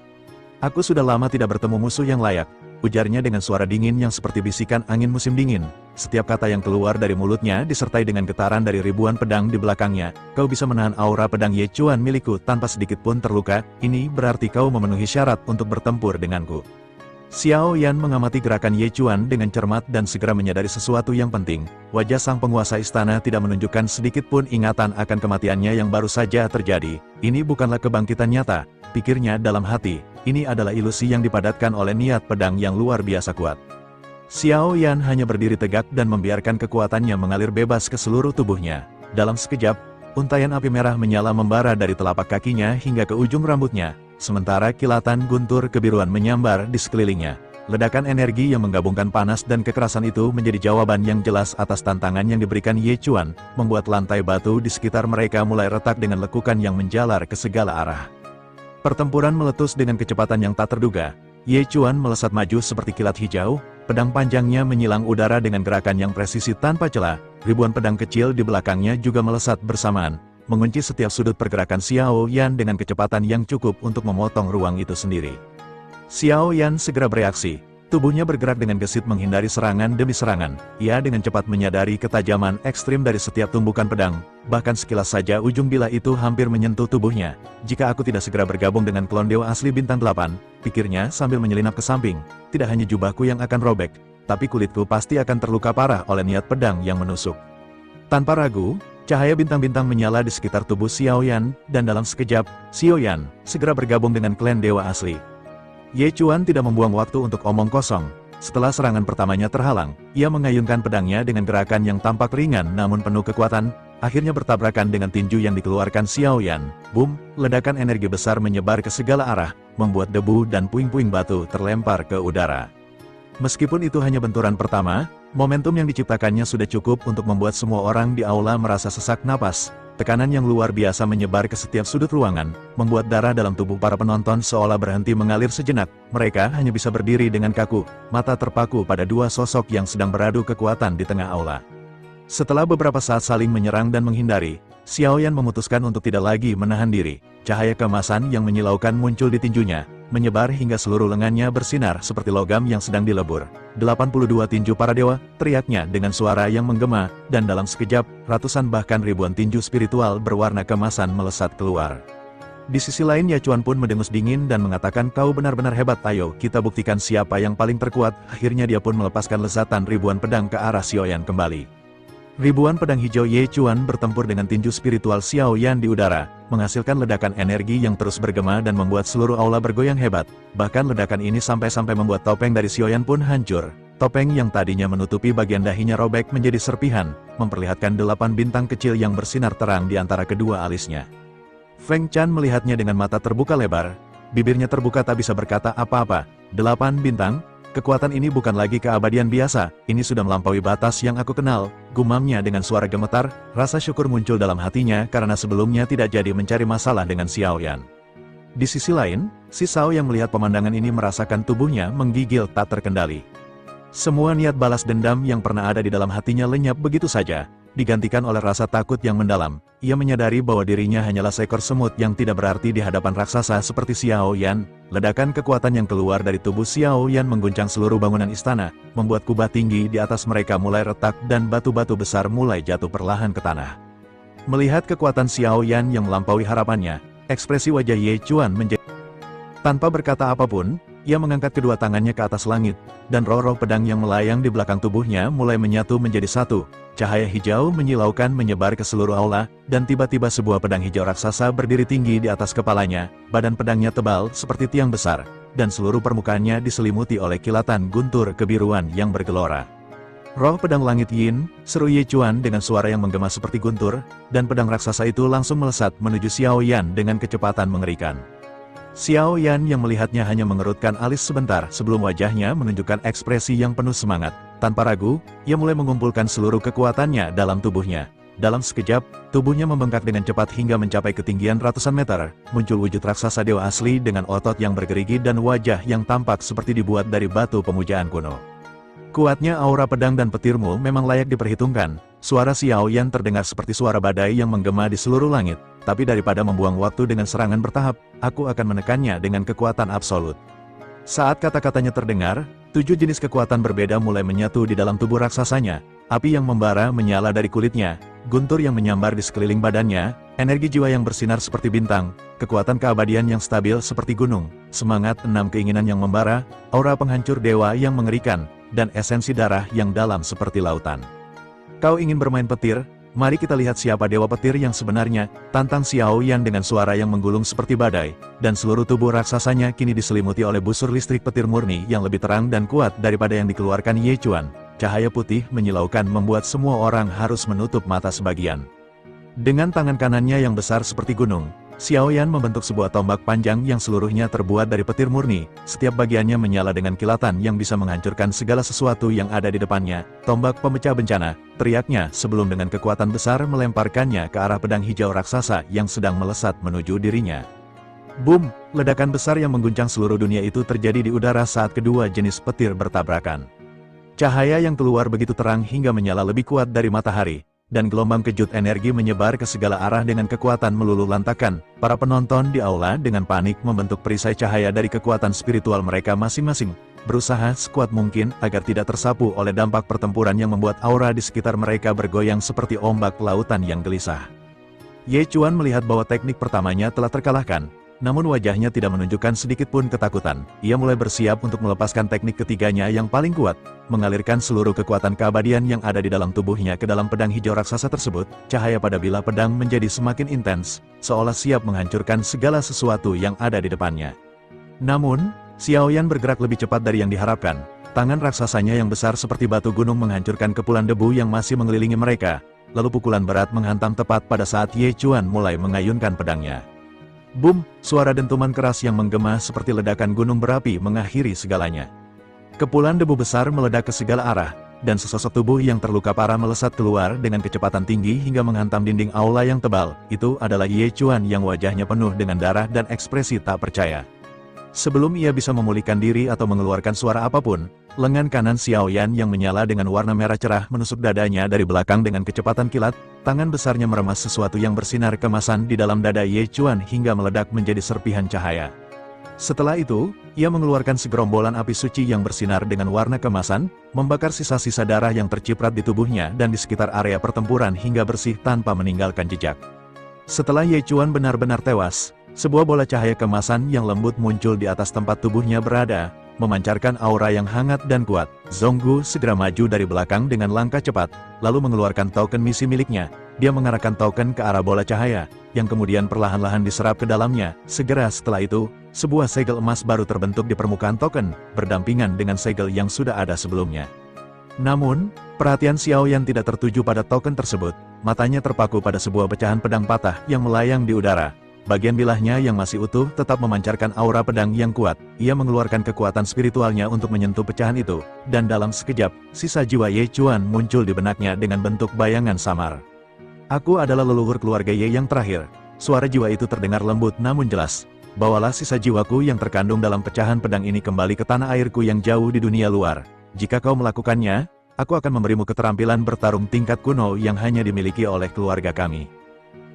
"Aku sudah lama tidak bertemu musuh yang layak," ujarnya dengan suara dingin yang seperti bisikan angin musim dingin. Setiap kata yang keluar dari mulutnya disertai dengan getaran dari ribuan pedang di belakangnya. "Kau bisa menahan aura pedang Ye Chuan milikku tanpa sedikit pun terluka, ini berarti kau memenuhi syarat untuk bertempur denganku." Xiao Yan mengamati gerakan Ye Chuan dengan cermat dan segera menyadari sesuatu yang penting. Wajah sang penguasa istana tidak menunjukkan sedikit pun ingatan akan kematiannya yang baru saja terjadi. Ini bukanlah kebangkitan nyata, pikirnya dalam hati. Ini adalah ilusi yang dipadatkan oleh niat pedang yang luar biasa kuat. Xiao Yan hanya berdiri tegak dan membiarkan kekuatannya mengalir bebas ke seluruh tubuhnya. Dalam sekejap, untaian api merah menyala membara dari telapak kakinya hingga ke ujung rambutnya. Sementara kilatan guntur kebiruan menyambar di sekelilingnya. Ledakan energi yang menggabungkan panas dan kekerasan itu menjadi jawaban yang jelas atas tantangan yang diberikan Ye Chuan, membuat lantai batu di sekitar mereka mulai retak dengan lekukan yang menjalar ke segala arah. Pertempuran meletus dengan kecepatan yang tak terduga. Ye Chuan melesat maju seperti kilat hijau, pedang panjangnya menyilang udara dengan gerakan yang presisi tanpa celah. Ribuan pedang kecil di belakangnya juga melesat bersamaan, mengunci setiap sudut pergerakan Xiao Yan dengan kecepatan yang cukup untuk memotong ruang itu sendiri. Xiao Yan segera bereaksi. Tubuhnya bergerak dengan gesit menghindari serangan demi serangan. Ia dengan cepat menyadari ketajaman ekstrim dari setiap tumbukan pedang. Bahkan sekilas saja ujung bilah itu hampir menyentuh tubuhnya. "Jika aku tidak segera bergabung dengan klon dewa asli bintang 8, pikirnya sambil menyelinap ke samping, tidak hanya jubahku yang akan robek, tapi kulitku pasti akan terluka parah oleh niat pedang yang menusuk." Tanpa ragu, cahaya bintang-bintang menyala di sekitar tubuh Xiao Yan, dan dalam sekejap, Xiao Yan segera bergabung dengan klan dewa asli. Ye Chuan tidak membuang waktu untuk omong kosong. Setelah serangan pertamanya terhalang, ia mengayunkan pedangnya dengan gerakan yang tampak ringan namun penuh kekuatan, akhirnya bertabrakan dengan tinju yang dikeluarkan Xiao Yan. Boom, ledakan energi besar menyebar ke segala arah, membuat debu dan puing-puing batu terlempar ke udara. Meskipun itu hanya benturan pertama, momentum yang diciptakannya sudah cukup untuk membuat semua orang di aula merasa sesak napas. Tekanan yang luar biasa menyebar ke setiap sudut ruangan, membuat darah dalam tubuh para penonton seolah berhenti mengalir sejenak. Mereka hanya bisa berdiri dengan kaku, mata terpaku pada dua sosok yang sedang beradu kekuatan di tengah aula. Setelah beberapa saat saling menyerang dan menghindari, Xiao Yan memutuskan untuk tidak lagi menahan diri. Cahaya keemasan yang menyilaukan muncul di tinjunya, menyebar hingga seluruh lengannya bersinar seperti logam yang sedang dilebur. 82 tinju para dewa, teriaknya dengan suara yang menggema, dan dalam sekejap, ratusan bahkan ribuan tinju spiritual berwarna keemasan melesat keluar. Di sisi lain Ye Chuan pun mendengus dingin dan mengatakan, "Kau benar-benar hebat, ayo kita buktikan siapa yang paling terkuat." Akhirnya dia pun melepaskan lezatan ribuan pedang ke arah Xiao Yan kembali. Ribuan pedang hijau Ye Chuan bertempur dengan tinju spiritual Xiao Yan di udara, menghasilkan ledakan energi yang terus bergema dan membuat seluruh aula bergoyang hebat. Bahkan ledakan ini sampai-sampai membuat topeng dari Xiao Yan pun hancur. Topeng yang tadinya menutupi bagian dahinya robek menjadi serpihan, memperlihatkan 8 bintang kecil yang bersinar terang di antara kedua alisnya. Feng Chan melihatnya dengan mata terbuka lebar, bibirnya terbuka tak bisa berkata apa-apa. 8 bintang? Kekuatan ini bukan lagi keabadian biasa, ini sudah melampaui batas yang aku kenal, gumamnya dengan suara gemetar. Rasa syukur muncul dalam hatinya karena sebelumnya tidak jadi mencari masalah dengan Xiao Yan. Di sisi lain, si Sao yang melihat pemandangan ini merasakan tubuhnya menggigil tak terkendali. Semua niat balas dendam yang pernah ada di dalam hatinya lenyap begitu saja. digantikan oleh rasa takut yang mendalam. Ia menyadari bahwa dirinya hanyalah seekor semut yang tidak berarti di hadapan raksasa seperti Xiao Yan. Ledakan kekuatan yang keluar dari tubuh Xiao Yan mengguncang seluruh bangunan istana, membuat kubah tinggi di atas mereka mulai retak dan batu-batu besar mulai jatuh perlahan ke tanah. Melihat kekuatan Xiao Yan yang melampaui harapannya, ekspresi wajah Ye Chuan menjadi... Tanpa berkata apapun, ia mengangkat kedua tangannya ke atas langit, dan roh-roh pedang yang melayang di belakang tubuhnya mulai menyatu menjadi satu. Cahaya hijau menyilaukan menyebar ke seluruh aula, dan tiba-tiba sebuah pedang hijau raksasa berdiri tinggi di atas kepalanya. Badan pedangnya tebal seperti tiang besar, dan seluruh permukaannya diselimuti oleh kilatan guntur kebiruan yang bergelora. Roh pedang langit Yin, seru Ye Chuan dengan suara yang menggema seperti guntur, dan pedang raksasa itu langsung melesat menuju Xiao Yan dengan kecepatan mengerikan. Xiao Yan yang melihatnya hanya mengerutkan alis sebentar sebelum wajahnya menunjukkan ekspresi yang penuh semangat. Tanpa ragu, ia mulai mengumpulkan seluruh kekuatannya dalam tubuhnya. Dalam sekejap, tubuhnya membengkak dengan cepat hingga mencapai ketinggian ratusan meter. Muncul wujud raksasa dewa asli dengan otot yang bergerigi dan wajah yang tampak seperti dibuat dari batu pemujaan kuno. Kuatnya aura pedang dan petirmu memang layak diperhitungkan. Suara Xiao Yan terdengar seperti suara badai yang menggema di seluruh langit. Tapi daripada membuang waktu dengan serangan bertahap, aku akan menekannya dengan kekuatan absolut. Saat kata-katanya terdengar, 7 jenis kekuatan berbeda mulai menyatu di dalam tubuh raksasanya. Api yang membara menyala dari kulitnya, guntur yang menyambar di sekeliling badannya, energi jiwa yang bersinar seperti bintang, kekuatan keabadian yang stabil seperti gunung, semangat 6 keinginan yang membara, aura penghancur dewa yang mengerikan, dan esensi darah yang dalam seperti lautan. Kau ingin bermain petir? Mari kita lihat siapa dewa petir yang sebenarnya, tantang Xiao Yan dengan suara yang menggulung seperti badai, dan seluruh tubuh raksasanya kini diselimuti oleh busur listrik petir murni yang lebih terang dan kuat daripada yang dikeluarkan Ye Chuan. Cahaya putih menyilaukan membuat semua orang harus menutup mata sebagian. Dengan tangan kanannya yang besar seperti gunung, Xiao Yan membentuk sebuah tombak panjang yang seluruhnya terbuat dari petir murni. Setiap bagiannya menyala dengan kilatan yang bisa menghancurkan segala sesuatu yang ada di depannya. Tombak pemecah bencana, teriaknya sebelum dengan kekuatan besar melemparkannya ke arah pedang hijau raksasa yang sedang melesat menuju dirinya. Boom! Ledakan besar yang mengguncang seluruh dunia itu terjadi di udara saat kedua jenis petir bertabrakan. Cahaya yang keluar begitu terang hingga menyala lebih kuat dari matahari, dan gelombang kejut energi menyebar ke segala arah dengan kekuatan meluluh lantakan. Para penonton di aula dengan panik membentuk perisai cahaya dari kekuatan spiritual mereka masing-masing, berusaha sekuat mungkin agar tidak tersapu oleh dampak pertempuran yang membuat aura di sekitar mereka bergoyang seperti ombak lautan yang gelisah. Ye Chuan melihat bahwa teknik pertamanya telah terkalahkan, namun wajahnya tidak menunjukkan sedikit pun ketakutan. Ia mulai bersiap untuk melepaskan teknik ketiganya yang paling kuat, mengalirkan seluruh kekuatan keabadian yang ada di dalam tubuhnya ke dalam pedang hijau raksasa tersebut. Cahaya pada bilah pedang menjadi semakin intens, seolah siap menghancurkan segala sesuatu yang ada di depannya. Namun, Xiao Yan bergerak lebih cepat dari yang diharapkan. Tangan raksasanya yang besar seperti batu gunung menghancurkan kepulan debu yang masih mengelilingi mereka. Lalu pukulan berat menghantam tepat pada saat Ye Chuan mulai mengayunkan pedangnya. Boom! Suara dentuman keras yang menggema seperti ledakan gunung berapi mengakhiri segalanya. Kepulan debu besar meledak ke segala arah, dan sesosok tubuh yang terluka parah melesat keluar dengan kecepatan tinggi hingga menghantam dinding aula yang tebal. Itu adalah Ye Chuan yang wajahnya penuh dengan darah dan ekspresi tak percaya. Sebelum ia bisa memulihkan diri atau mengeluarkan suara apapun, lengan kanan Xiao Yan yang menyala dengan warna merah cerah menusuk dadanya dari belakang dengan kecepatan kilat. Tangan besarnya meremas sesuatu yang bersinar kemasan di dalam dada Ye Chuan hingga meledak menjadi serpihan cahaya. Setelah itu, ia mengeluarkan segerombolan api suci yang bersinar dengan warna kemasan, membakar sisa-sisa darah yang terciprat di tubuhnya dan di sekitar area pertempuran hingga bersih tanpa meninggalkan jejak. Setelah Ye Chuan benar-benar tewas, sebuah bola cahaya kemasan yang lembut muncul di atas tempat tubuhnya berada, memancarkan aura yang hangat dan kuat. Zonggu segera maju dari belakang dengan langkah cepat, lalu mengeluarkan token misi miliknya. Dia mengarahkan token ke arah bola cahaya, yang kemudian perlahan-lahan diserap ke dalamnya. Segera setelah itu, sebuah segel emas baru terbentuk di permukaan token, berdampingan dengan segel yang sudah ada sebelumnya. Namun, perhatian Xiao Yan tidak tertuju pada token tersebut. Matanya terpaku pada sebuah pecahan pedang patah yang melayang di udara. Bagian bilahnya yang masih utuh tetap memancarkan aura pedang yang kuat. Ia mengeluarkan kekuatan spiritualnya untuk menyentuh pecahan itu, dan dalam sekejap, sisa jiwa Ye Chuan muncul di benaknya dengan bentuk bayangan samar. Aku adalah leluhur keluarga Ye yang terakhir. Suara jiwa itu terdengar lembut namun jelas. Bawalah sisa jiwaku yang terkandung dalam pecahan pedang ini kembali ke tanah airku yang jauh di dunia luar. Jika kau melakukannya, aku akan memberimu keterampilan bertarung tingkat kuno yang hanya dimiliki oleh keluarga kami.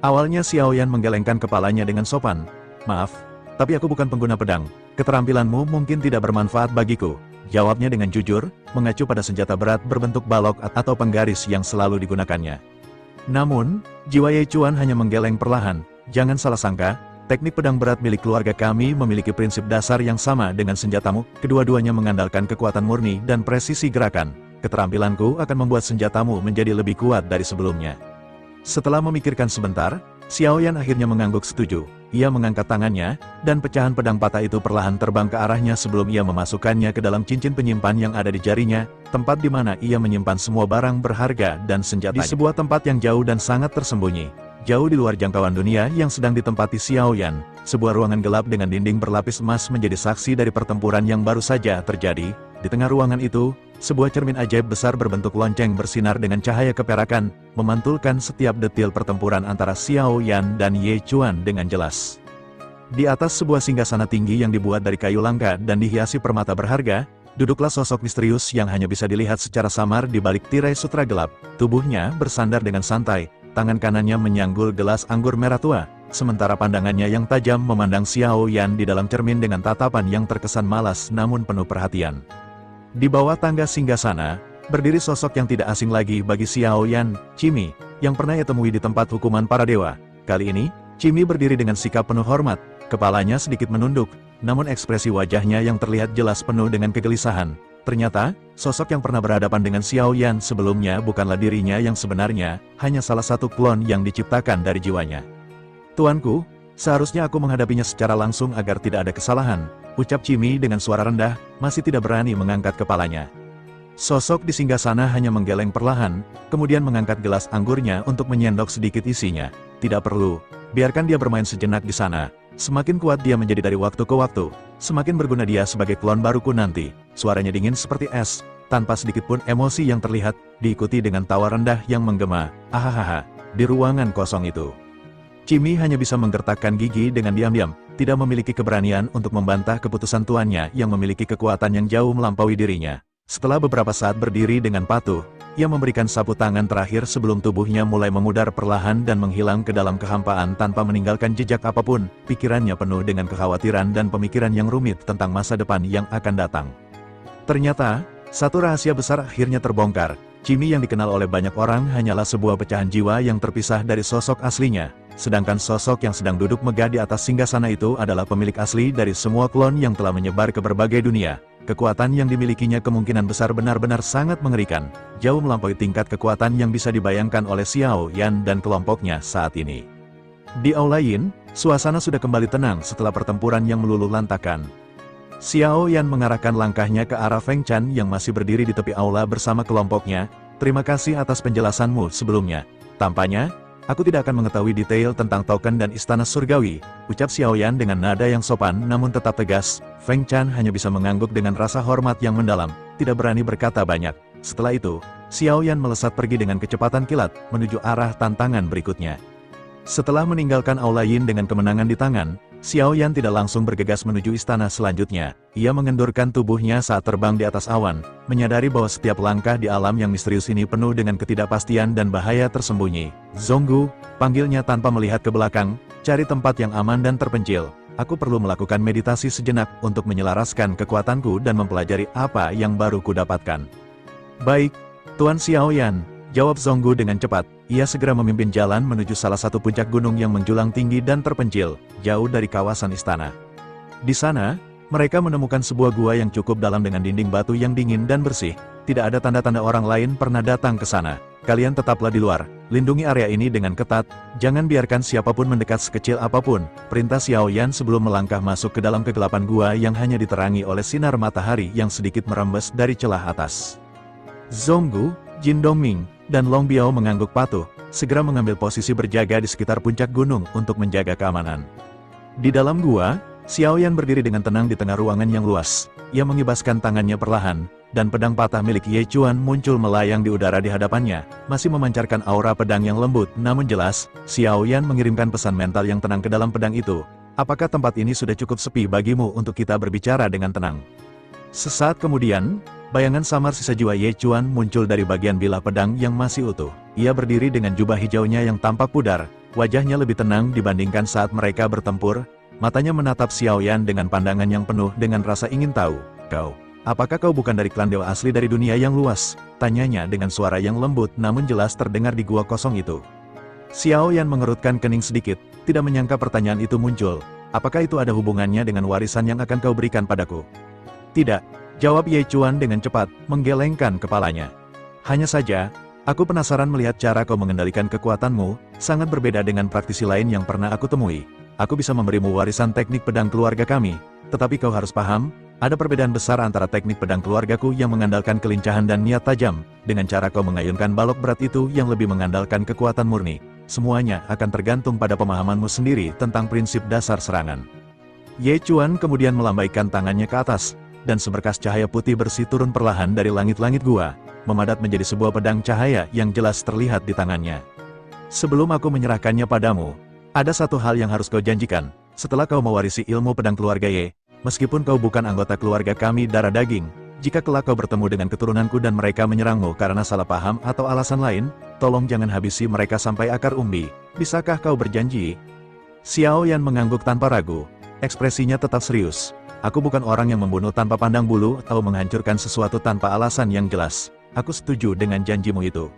Awalnya Xiaoyan menggelengkan kepalanya dengan sopan. Maaf, tapi aku bukan pengguna pedang. Keterampilanmu mungkin tidak bermanfaat bagiku. Jawabnya dengan jujur, mengacu pada senjata berat berbentuk balok atau penggaris yang selalu digunakannya. Namun, jiwa Ye Chuan hanya menggeleng perlahan. Jangan salah sangka, teknik pedang berat milik keluarga kami memiliki prinsip dasar yang sama dengan senjatamu. Kedua-duanya mengandalkan kekuatan murni dan presisi gerakan. Keterampilanku akan membuat senjatamu menjadi lebih kuat dari sebelumnya. Setelah memikirkan sebentar, Xiaoyan akhirnya mengangguk setuju. Ia mengangkat tangannya, dan pecahan pedang patah itu perlahan terbang ke arahnya sebelum ia memasukkannya ke dalam cincin penyimpan yang ada di jarinya, tempat di mana ia menyimpan semua barang berharga dan senjatanya. Di sebuah tempat yang jauh dan sangat tersembunyi, jauh di luar jangkauan dunia yang sedang ditempati Xiaoyan, sebuah ruangan gelap dengan dinding berlapis emas menjadi saksi dari pertempuran yang baru saja terjadi. Di tengah ruangan itu, sebuah cermin ajaib besar berbentuk lonceng bersinar dengan cahaya keperakan, memantulkan setiap detil pertempuran antara Xiaoyan dan Ye Chuan dengan jelas. Di atas sebuah singgasana tinggi yang dibuat dari kayu langka dan dihiasi permata berharga, duduklah sosok misterius yang hanya bisa dilihat secara samar di balik tirai sutra gelap. Tubuhnya bersandar dengan santai, tangan kanannya menyanggul gelas anggur merah tua, sementara pandangannya yang tajam memandang Xiaoyan di dalam cermin dengan tatapan yang terkesan malas namun penuh perhatian. Di bawah tangga singgasana, berdiri sosok yang tidak asing lagi bagi Xiaoyan, Cimi, yang pernah ia temui di tempat hukuman para dewa. Kali ini, Cimi berdiri dengan sikap penuh hormat, kepalanya sedikit menunduk, namun ekspresi wajahnya yang terlihat jelas penuh dengan kegelisahan. Ternyata, sosok yang pernah berhadapan dengan Xiaoyan sebelumnya bukanlah dirinya yang sebenarnya, hanya salah satu klon yang diciptakan dari jiwanya. Tuanku, seharusnya aku menghadapinya secara langsung agar tidak ada kesalahan, ucap Cimi dengan suara rendah, masih tidak berani mengangkat kepalanya. Sosok di singgasana hanya menggeleng perlahan, kemudian mengangkat gelas anggurnya untuk menyendok sedikit isinya. Tidak perlu, biarkan dia bermain sejenak di sana. Semakin kuat dia menjadi dari waktu ke waktu, semakin berguna dia sebagai klon baruku nanti. Suaranya dingin seperti es, tanpa sedikit pun emosi yang terlihat, diikuti dengan tawa rendah yang menggema. Ahahaha, di ruangan kosong itu. Cimi hanya bisa menggertakkan gigi dengan diam-diam, tidak memiliki keberanian untuk membantah keputusan tuannya yang memiliki kekuatan yang jauh melampaui dirinya. Setelah beberapa saat berdiri dengan patuh, ia memberikan sapu tangan terakhir sebelum tubuhnya mulai memudar perlahan dan menghilang ke dalam kehampaan tanpa meninggalkan jejak apapun. Pikirannya penuh dengan kekhawatiran dan pemikiran yang rumit tentang masa depan yang akan datang. Ternyata, satu rahasia besar akhirnya terbongkar. Cimi yang dikenal oleh banyak orang hanyalah sebuah pecahan jiwa yang terpisah dari sosok aslinya. Sedangkan sosok yang sedang duduk megah di atas singgasana itu adalah pemilik asli dari semua klon yang telah menyebar ke berbagai dunia. Kekuatan yang dimilikinya kemungkinan besar benar-benar sangat mengerikan, jauh melampaui tingkat kekuatan yang bisa dibayangkan oleh Xiaoyan dan kelompoknya saat ini. Di aula Yin, suasana sudah kembali tenang setelah pertempuran yang meluluh lantakan. Xiaoyan mengarahkan langkahnya ke arah Feng Chan yang masih berdiri di tepi aula bersama kelompoknya. Terima kasih atas penjelasanmu sebelumnya. Tampaknya, aku tidak akan mengetahui detail tentang token dan istana surgawi, ucap Xiaoyan dengan nada yang sopan namun tetap tegas. Feng Chan hanya bisa mengangguk dengan rasa hormat yang mendalam, tidak berani berkata banyak. Setelah itu, Xiaoyan melesat pergi dengan kecepatan kilat, menuju arah tantangan berikutnya. Setelah meninggalkan aula Yin dengan kemenangan di tangan, Xiaoyan tidak langsung bergegas menuju istana selanjutnya. Ia mengendurkan tubuhnya saat terbang di atas awan, menyadari bahwa setiap langkah di alam yang misterius ini penuh dengan ketidakpastian dan bahaya tersembunyi. Zonggu, panggilnya tanpa melihat ke belakang, cari tempat yang aman dan terpencil. Aku perlu melakukan meditasi sejenak untuk menyelaraskan kekuatanku dan mempelajari apa yang baru kudapatkan. Baik, Tuan Xiaoyan, jawab Zonggu dengan cepat. Ia segera memimpin jalan menuju salah satu puncak gunung yang menjulang tinggi dan terpencil, jauh dari kawasan istana. Di sana, mereka menemukan sebuah gua yang cukup dalam dengan dinding batu yang dingin dan bersih. Tidak ada tanda-tanda orang lain pernah datang ke sana. Kalian tetaplah di luar, lindungi area ini dengan ketat, jangan biarkan siapapun mendekat sekecil apapun, perintah Xiaoyan sebelum melangkah masuk ke dalam kegelapan gua yang hanya diterangi oleh sinar matahari yang sedikit merembes dari celah atas. Zonggu, Jin Dongming, dan Long Biao mengangguk patuh, segera mengambil posisi berjaga di sekitar puncak gunung untuk menjaga keamanan. Di dalam gua, Xiaoyan berdiri dengan tenang di tengah ruangan yang luas. Ia mengibaskan tangannya perlahan, dan pedang patah milik Ye Chuan muncul melayang di udara di hadapannya, masih memancarkan aura pedang yang lembut. Namun jelas, Xiaoyan mengirimkan pesan mental yang tenang ke dalam pedang itu. Apakah tempat ini sudah cukup sepi bagimu untuk kita berbicara dengan tenang? Sesaat kemudian, Bayangan samar sisa jiwa Ye Chuan muncul dari bagian bilah pedang yang masih utuh. Ia berdiri dengan jubah hijaunya yang tampak pudar, wajahnya lebih tenang dibandingkan saat mereka bertempur, matanya menatap Xiao Yan dengan pandangan yang penuh dengan rasa ingin tahu. Apakah kau bukan dari klan dewa asli dari dunia yang luas? Tanyanya dengan suara yang lembut namun jelas terdengar di gua kosong itu. Xiao Yan mengerutkan kening sedikit, tidak menyangka pertanyaan itu muncul. Apakah itu ada hubungannya dengan warisan yang akan kau berikan padaku? Tidak, jawab Ye Chuan dengan cepat, menggelengkan kepalanya. Hanya saja, aku penasaran melihat cara kau mengendalikan kekuatanmu, sangat berbeda dengan praktisi lain yang pernah aku temui. Aku bisa memberimu warisan teknik pedang keluarga kami, tetapi kau harus paham, ada perbedaan besar antara teknik pedang keluargaku yang mengandalkan kelincahan dan niat tajam, dengan cara kau mengayunkan balok berat itu yang lebih mengandalkan kekuatan murni. Semuanya akan tergantung pada pemahamanmu sendiri tentang prinsip dasar serangan. Ye Chuan kemudian melambaikan tangannya ke atas, dan seberkas cahaya putih bersih turun perlahan dari langit-langit gua, memadat menjadi sebuah pedang cahaya yang jelas terlihat di tangannya. Sebelum aku menyerahkannya padamu, ada satu hal yang harus kau janjikan. Setelah kau mewarisi ilmu pedang keluarga Ye, meskipun kau bukan anggota keluarga kami darah daging, jika kelak kau bertemu dengan keturunanku dan mereka menyerangmu karena salah paham atau alasan lain, tolong jangan habisi mereka sampai akar umbi. Bisakah kau berjanji? Xiao Yan mengangguk tanpa ragu, ekspresinya tetap serius. Aku bukan orang yang membunuh tanpa pandang bulu atau menghancurkan sesuatu tanpa alasan yang jelas. Aku setuju dengan janjimu itu.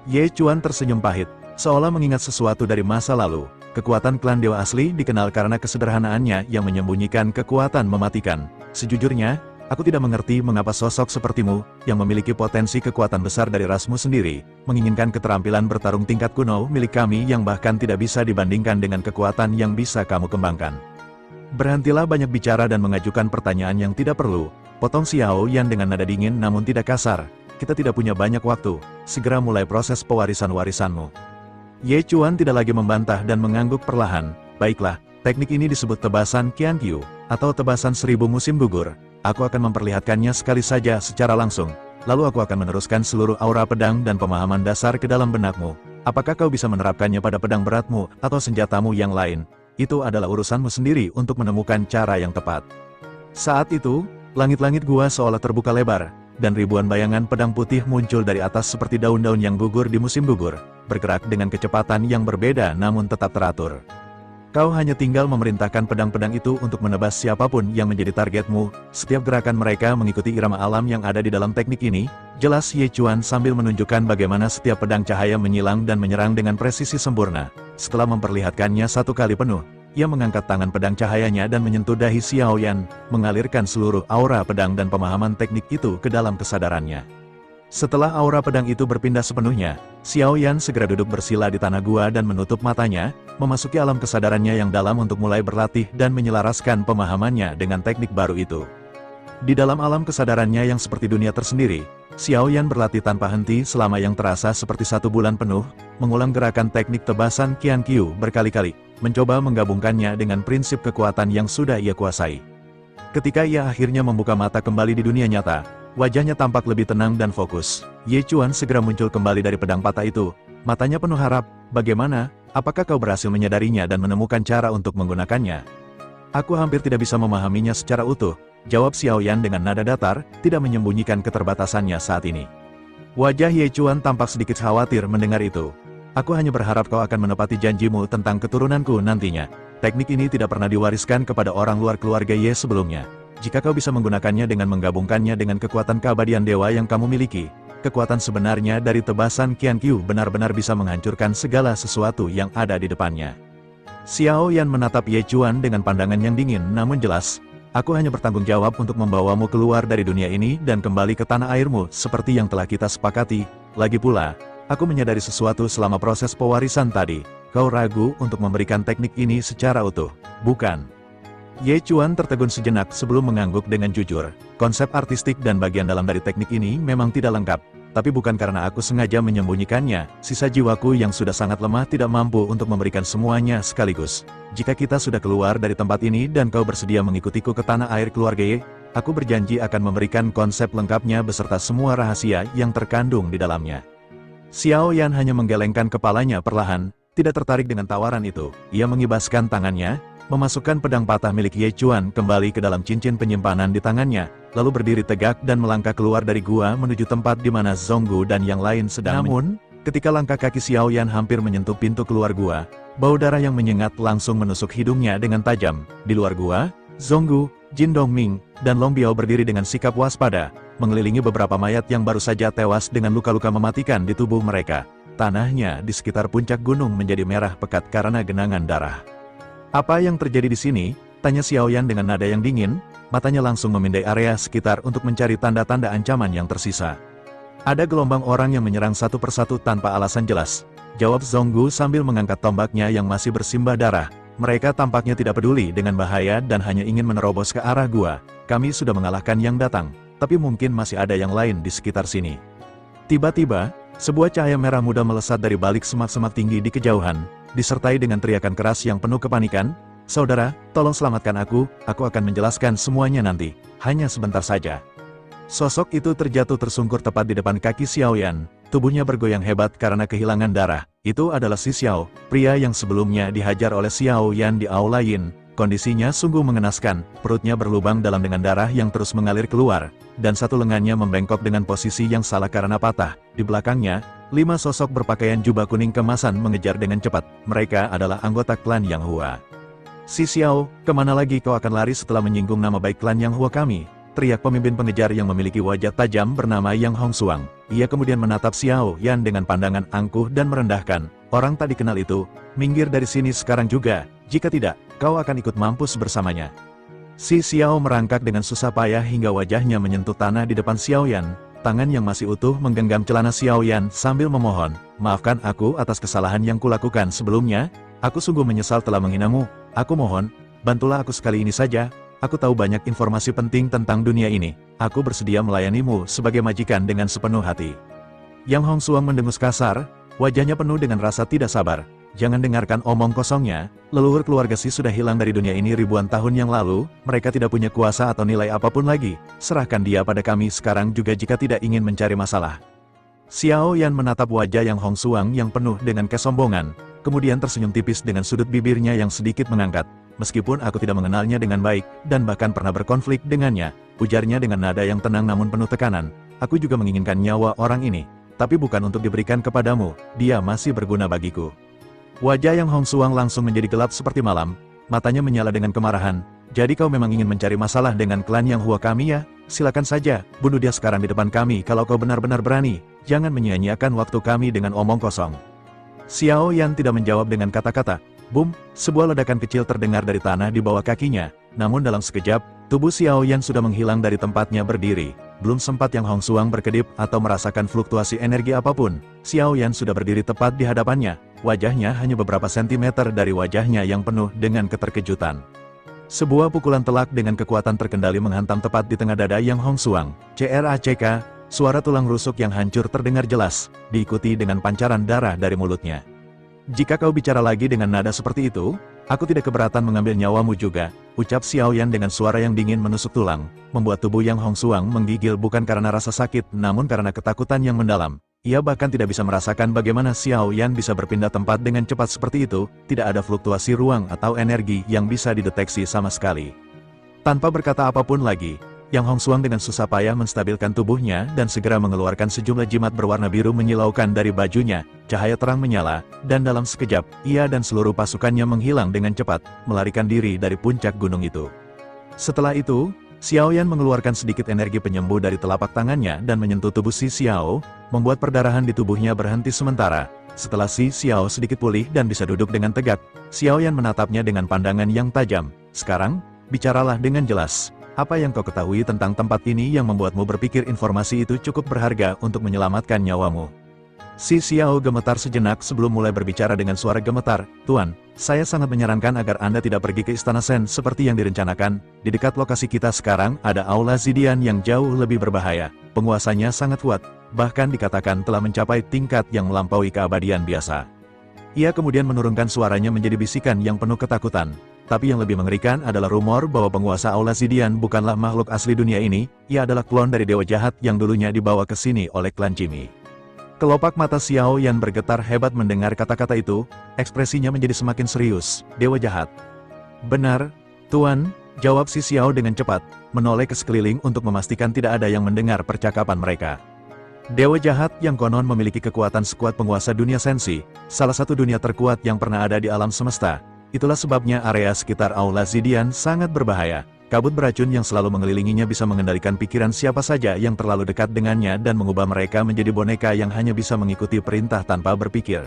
Ye Chuan tersenyum pahit, seolah mengingat sesuatu dari masa lalu. Kekuatan klan dewa asli dikenal karena kesederhanaannya yang menyembunyikan kekuatan mematikan. Sejujurnya, aku tidak mengerti mengapa sosok sepertimu, yang memiliki potensi kekuatan besar dari rasmu sendiri, menginginkan keterampilan bertarung tingkat kuno milik kami yang bahkan tidak bisa dibandingkan dengan kekuatan yang bisa kamu kembangkan. Berhentilah banyak bicara dan mengajukan pertanyaan yang tidak perlu, potong Xiao Yan dengan nada dingin namun tidak kasar. Kita tidak punya banyak waktu, segera mulai proses pewarisan-warisanmu. Ye Chuan tidak lagi membantah dan mengangguk perlahan. Baiklah, teknik ini disebut tebasan Qianqiu, atau tebasan 1000 musim gugur. Aku akan memperlihatkannya sekali saja secara langsung, lalu aku akan meneruskan seluruh aura pedang dan pemahaman dasar ke dalam benakmu. Apakah kau bisa menerapkannya pada pedang beratmu atau senjatamu yang lain? Itu adalah urusanmu sendiri untuk menemukan cara yang tepat. Saat itu, langit-langit gua seolah terbuka lebar, dan ribuan bayangan pedang putih muncul dari atas seperti daun-daun yang gugur di musim gugur, bergerak dengan kecepatan yang berbeda namun tetap teratur. Kau hanya tinggal memerintahkan pedang-pedang itu untuk menebas siapapun yang menjadi targetmu. Setiap gerakan mereka mengikuti irama alam yang ada di dalam teknik ini, jelas Ye Chuan sambil menunjukkan bagaimana setiap pedang cahaya menyilang dan menyerang dengan presisi sempurna. Setelah memperlihatkannya satu kali penuh, ia mengangkat tangan pedang cahayanya dan menyentuh dahi Xiao Yan, mengalirkan seluruh aura pedang dan pemahaman teknik itu ke dalam kesadarannya. Setelah aura pedang itu berpindah sepenuhnya, Xiao Yan segera duduk bersila di tanah gua dan menutup matanya, memasuki alam kesadarannya yang dalam untuk mulai berlatih dan menyelaraskan pemahamannya dengan teknik baru itu. Di dalam alam kesadarannya yang seperti dunia tersendiri, Xiao Yan berlatih tanpa henti selama yang terasa seperti 1 bulan penuh, mengulang gerakan teknik tebasan Qianqiu berkali-kali, mencoba menggabungkannya dengan prinsip kekuatan yang sudah ia kuasai. Ketika ia akhirnya membuka mata kembali di dunia nyata, wajahnya tampak lebih tenang dan fokus. Ye Chuan segera muncul kembali dari pedang patah itu, matanya penuh harap. Bagaimana? Apakah kau berhasil menyadarinya dan menemukan cara untuk menggunakannya? Aku hampir tidak bisa memahaminya secara utuh, jawab Xiao Yan dengan nada datar, tidak menyembunyikan keterbatasannya saat ini. Wajah Ye Chuan tampak sedikit khawatir mendengar itu. Aku hanya berharap kau akan menepati janjimu tentang keturunanku nantinya. Teknik ini tidak pernah diwariskan kepada orang luar keluarga Ye sebelumnya. Jika kau bisa menggunakannya dengan menggabungkannya dengan kekuatan keabadian dewa yang kamu miliki, kekuatan sebenarnya dari tebasan Qianqiu benar-benar bisa menghancurkan segala sesuatu yang ada di depannya. Xiao Yan menatap Ye Chuan dengan pandangan yang dingin namun jelas. Aku hanya bertanggung jawab untuk membawamu keluar dari dunia ini dan kembali ke tanah airmu seperti yang telah kita sepakati. Lagi pula, aku menyadari sesuatu selama proses pewarisan tadi. Kau ragu untuk memberikan teknik ini secara utuh, bukan? Ye Chuan tertegun sejenak sebelum mengangguk dengan jujur. Konsep artistik dan bagian dalam dari teknik ini memang tidak lengkap. Tapi bukan karena aku sengaja menyembunyikannya, sisa jiwaku yang sudah sangat lemah tidak mampu untuk memberikan semuanya sekaligus. Jika kita sudah keluar dari tempat ini dan kau bersedia mengikutiku ke tanah air keluarga Ye, aku berjanji akan memberikan konsep lengkapnya beserta semua rahasia yang terkandung di dalamnya. Xiao Yan hanya menggelengkan kepalanya perlahan, tidak tertarik dengan tawaran itu. Ia mengibaskan tangannya, memasukkan pedang patah milik Ye Chuan kembali ke dalam cincin penyimpanan di tangannya, lalu berdiri tegak dan melangkah keluar dari gua menuju tempat di mana Zonggu dan yang lain sedang. Namun, ketika langkah kaki Xiao Yan hampir menyentuh pintu keluar gua, bau darah yang menyengat langsung menusuk hidungnya dengan tajam. Di luar gua, Zonggu, Jin Dongming, dan Long Biao berdiri dengan sikap waspada, mengelilingi beberapa mayat yang baru saja tewas dengan luka-luka mematikan di tubuh mereka. Tanahnya di sekitar puncak gunung menjadi merah pekat karena genangan darah. Apa yang terjadi di sini? Tanya Xiao Yan dengan nada yang dingin, matanya langsung memindai area sekitar untuk mencari tanda-tanda ancaman yang tersisa. Ada gelombang orang yang menyerang satu persatu tanpa alasan jelas. Jawab Zonggu sambil mengangkat tombaknya yang masih bersimbah darah. Mereka tampaknya tidak peduli dengan bahaya dan hanya ingin menerobos ke arah gua. Kami sudah mengalahkan yang datang, tapi mungkin masih ada yang lain di sekitar sini. Tiba-tiba, sebuah cahaya merah muda melesat dari balik semak-semak tinggi di kejauhan, disertai dengan teriakan keras yang penuh kepanikan. Saudara, tolong selamatkan aku akan menjelaskan semuanya nanti, hanya sebentar saja. Sosok itu terjatuh tersungkur tepat di depan kaki Xiao Yan, tubuhnya bergoyang hebat karena kehilangan darah. Itu adalah si Xiao, pria yang sebelumnya dihajar oleh Xiao Yan di aula Yin. Kondisinya sungguh mengenaskan, perutnya berlubang dalam dengan darah yang terus mengalir keluar, dan satu lengannya membengkok dengan posisi yang salah karena patah. Di belakangnya, 5 sosok berpakaian jubah kuning kemasan mengejar dengan cepat. Mereka adalah anggota klan Yang Hua. Si Xiao, kemana lagi kau akan lari setelah menyinggung nama baik klan Yang Hua kami? Teriak pemimpin pengejar yang memiliki wajah tajam bernama Yang Hongsuang. Ia kemudian menatap Xiao Yan dengan pandangan angkuh dan merendahkan. Orang tak dikenal itu, minggir dari sini sekarang juga, jika tidak, kau akan ikut mampus bersamanya. Si Xiao merangkak dengan susah payah hingga wajahnya menyentuh tanah di depan Xiao Yan. Tangan yang masih utuh menggenggam celana Xiao Yan sambil memohon, maafkan aku atas kesalahan yang kulakukan sebelumnya, aku sungguh menyesal telah menghinamu. Aku mohon, bantulah aku sekali ini saja, aku tahu banyak informasi penting tentang dunia ini, aku bersedia melayanimu sebagai majikan dengan sepenuh hati. Yang Hongsuang mendengus kasar, wajahnya penuh dengan rasa tidak sabar. Jangan dengarkan omong kosongnya, leluhur keluarga Si sudah hilang dari dunia ini ribuan tahun yang lalu, mereka tidak punya kuasa atau nilai apapun lagi, serahkan dia pada kami sekarang juga jika tidak ingin mencari masalah. Xiao Yan menatap wajah Yang Hongsuang yang penuh dengan kesombongan, kemudian tersenyum tipis dengan sudut bibirnya yang sedikit mengangkat. Meskipun aku tidak mengenalnya dengan baik, dan bahkan pernah berkonflik dengannya, ujarnya dengan nada yang tenang namun penuh tekanan, aku juga menginginkan nyawa orang ini, tapi bukan untuk diberikan kepadamu, dia masih berguna bagiku. Wajah Yang Hongsuang langsung menjadi gelap seperti malam, matanya menyala dengan kemarahan. Jadi kau memang ingin mencari masalah dengan klan Yang Hua kami ya? Silakan saja, bunuh dia sekarang di depan kami kalau kau benar-benar berani, jangan menyia-nyiakan waktu kami dengan omong kosong. Xiao Yan tidak menjawab dengan kata-kata. Boom, sebuah ledakan kecil terdengar dari tanah di bawah kakinya, namun dalam sekejap, tubuh Xiao Yan sudah menghilang dari tempatnya berdiri. Belum sempat Yang Hongsuang berkedip atau merasakan fluktuasi energi apapun, Xiao Yan sudah berdiri tepat di hadapannya, wajahnya hanya beberapa sentimeter dari wajahnya yang penuh dengan keterkejutan. Sebuah pukulan telak dengan kekuatan terkendali menghantam tepat di tengah dada Yang Hongsuang. CRACK, suara tulang rusuk yang hancur terdengar jelas, diikuti dengan pancaran darah dari mulutnya. Jika kau bicara lagi dengan nada seperti itu, aku tidak keberatan mengambil nyawamu juga, ucap Xiao Yan dengan suara yang dingin menusuk tulang, membuat tubuh Yang Hongsuang menggigil bukan karena rasa sakit namun karena ketakutan yang mendalam. Ia bahkan tidak bisa merasakan bagaimana Xiao Yan bisa berpindah tempat dengan cepat seperti itu, tidak ada fluktuasi ruang atau energi yang bisa dideteksi sama sekali. Tanpa berkata apapun lagi, Yang Hongsuang dengan susah payah menstabilkan tubuhnya dan segera mengeluarkan sejumlah jimat berwarna biru menyilaukan dari bajunya, cahaya terang menyala, dan dalam sekejap, ia dan seluruh pasukannya menghilang dengan cepat, melarikan diri dari puncak gunung itu. Setelah itu, Xiao Yan mengeluarkan sedikit energi penyembuh dari telapak tangannya dan menyentuh tubuh si Xiao, membuat perdarahan di tubuhnya berhenti sementara. Setelah si Xiao sedikit pulih dan bisa duduk dengan tegak, Xiao Yan menatapnya dengan pandangan yang tajam. Sekarang, bicaralah dengan jelas. Apa yang kau ketahui tentang tempat ini yang membuatmu berpikir informasi itu cukup berharga untuk menyelamatkan nyawamu? Si Xiao gemetar sejenak sebelum mulai berbicara dengan suara gemetar. Tuan, saya sangat menyarankan agar Anda tidak pergi ke Istana Sen seperti yang direncanakan. Di dekat lokasi kita sekarang ada Aula Zidian yang jauh lebih berbahaya. Penguasanya sangat kuat, bahkan dikatakan telah mencapai tingkat yang melampaui keabadian biasa. Ia kemudian menurunkan suaranya menjadi bisikan yang penuh ketakutan. Tapi yang lebih mengerikan adalah rumor bahwa penguasa Aula Zidian bukanlah makhluk asli dunia ini, ia adalah klon dari dewa jahat yang dulunya dibawa ke sini oleh klan Jimmy. Kelopak mata Xiao Yan bergetar hebat mendengar kata-kata itu, ekspresinya menjadi semakin serius. Dewa jahat. Benar, Tuan, Jawab si Xiao dengan cepat, menoleh ke sekeliling untuk memastikan tidak ada yang mendengar percakapan mereka. Dewa jahat yang konon memiliki kekuatan sekuat penguasa dunia sensi, salah satu dunia terkuat yang pernah ada di alam semesta. Itulah sebabnya area sekitar Aula Zidian sangat berbahaya. Kabut beracun yang selalu mengelilinginya bisa mengendalikan pikiran siapa saja yang terlalu dekat dengannya dan mengubah mereka menjadi boneka yang hanya bisa mengikuti perintah tanpa berpikir.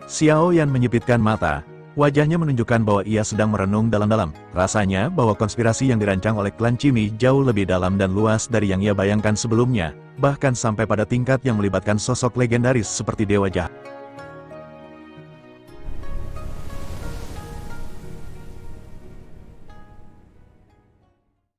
Xiao Yan menyipitkan mata. Wajahnya menunjukkan bahwa ia sedang merenung dalam-dalam. Rasanya bahwa konspirasi yang dirancang oleh klan Cimi jauh lebih dalam dan luas dari yang ia bayangkan sebelumnya, bahkan sampai pada tingkat yang melibatkan sosok legendaris seperti Dewa Jahat.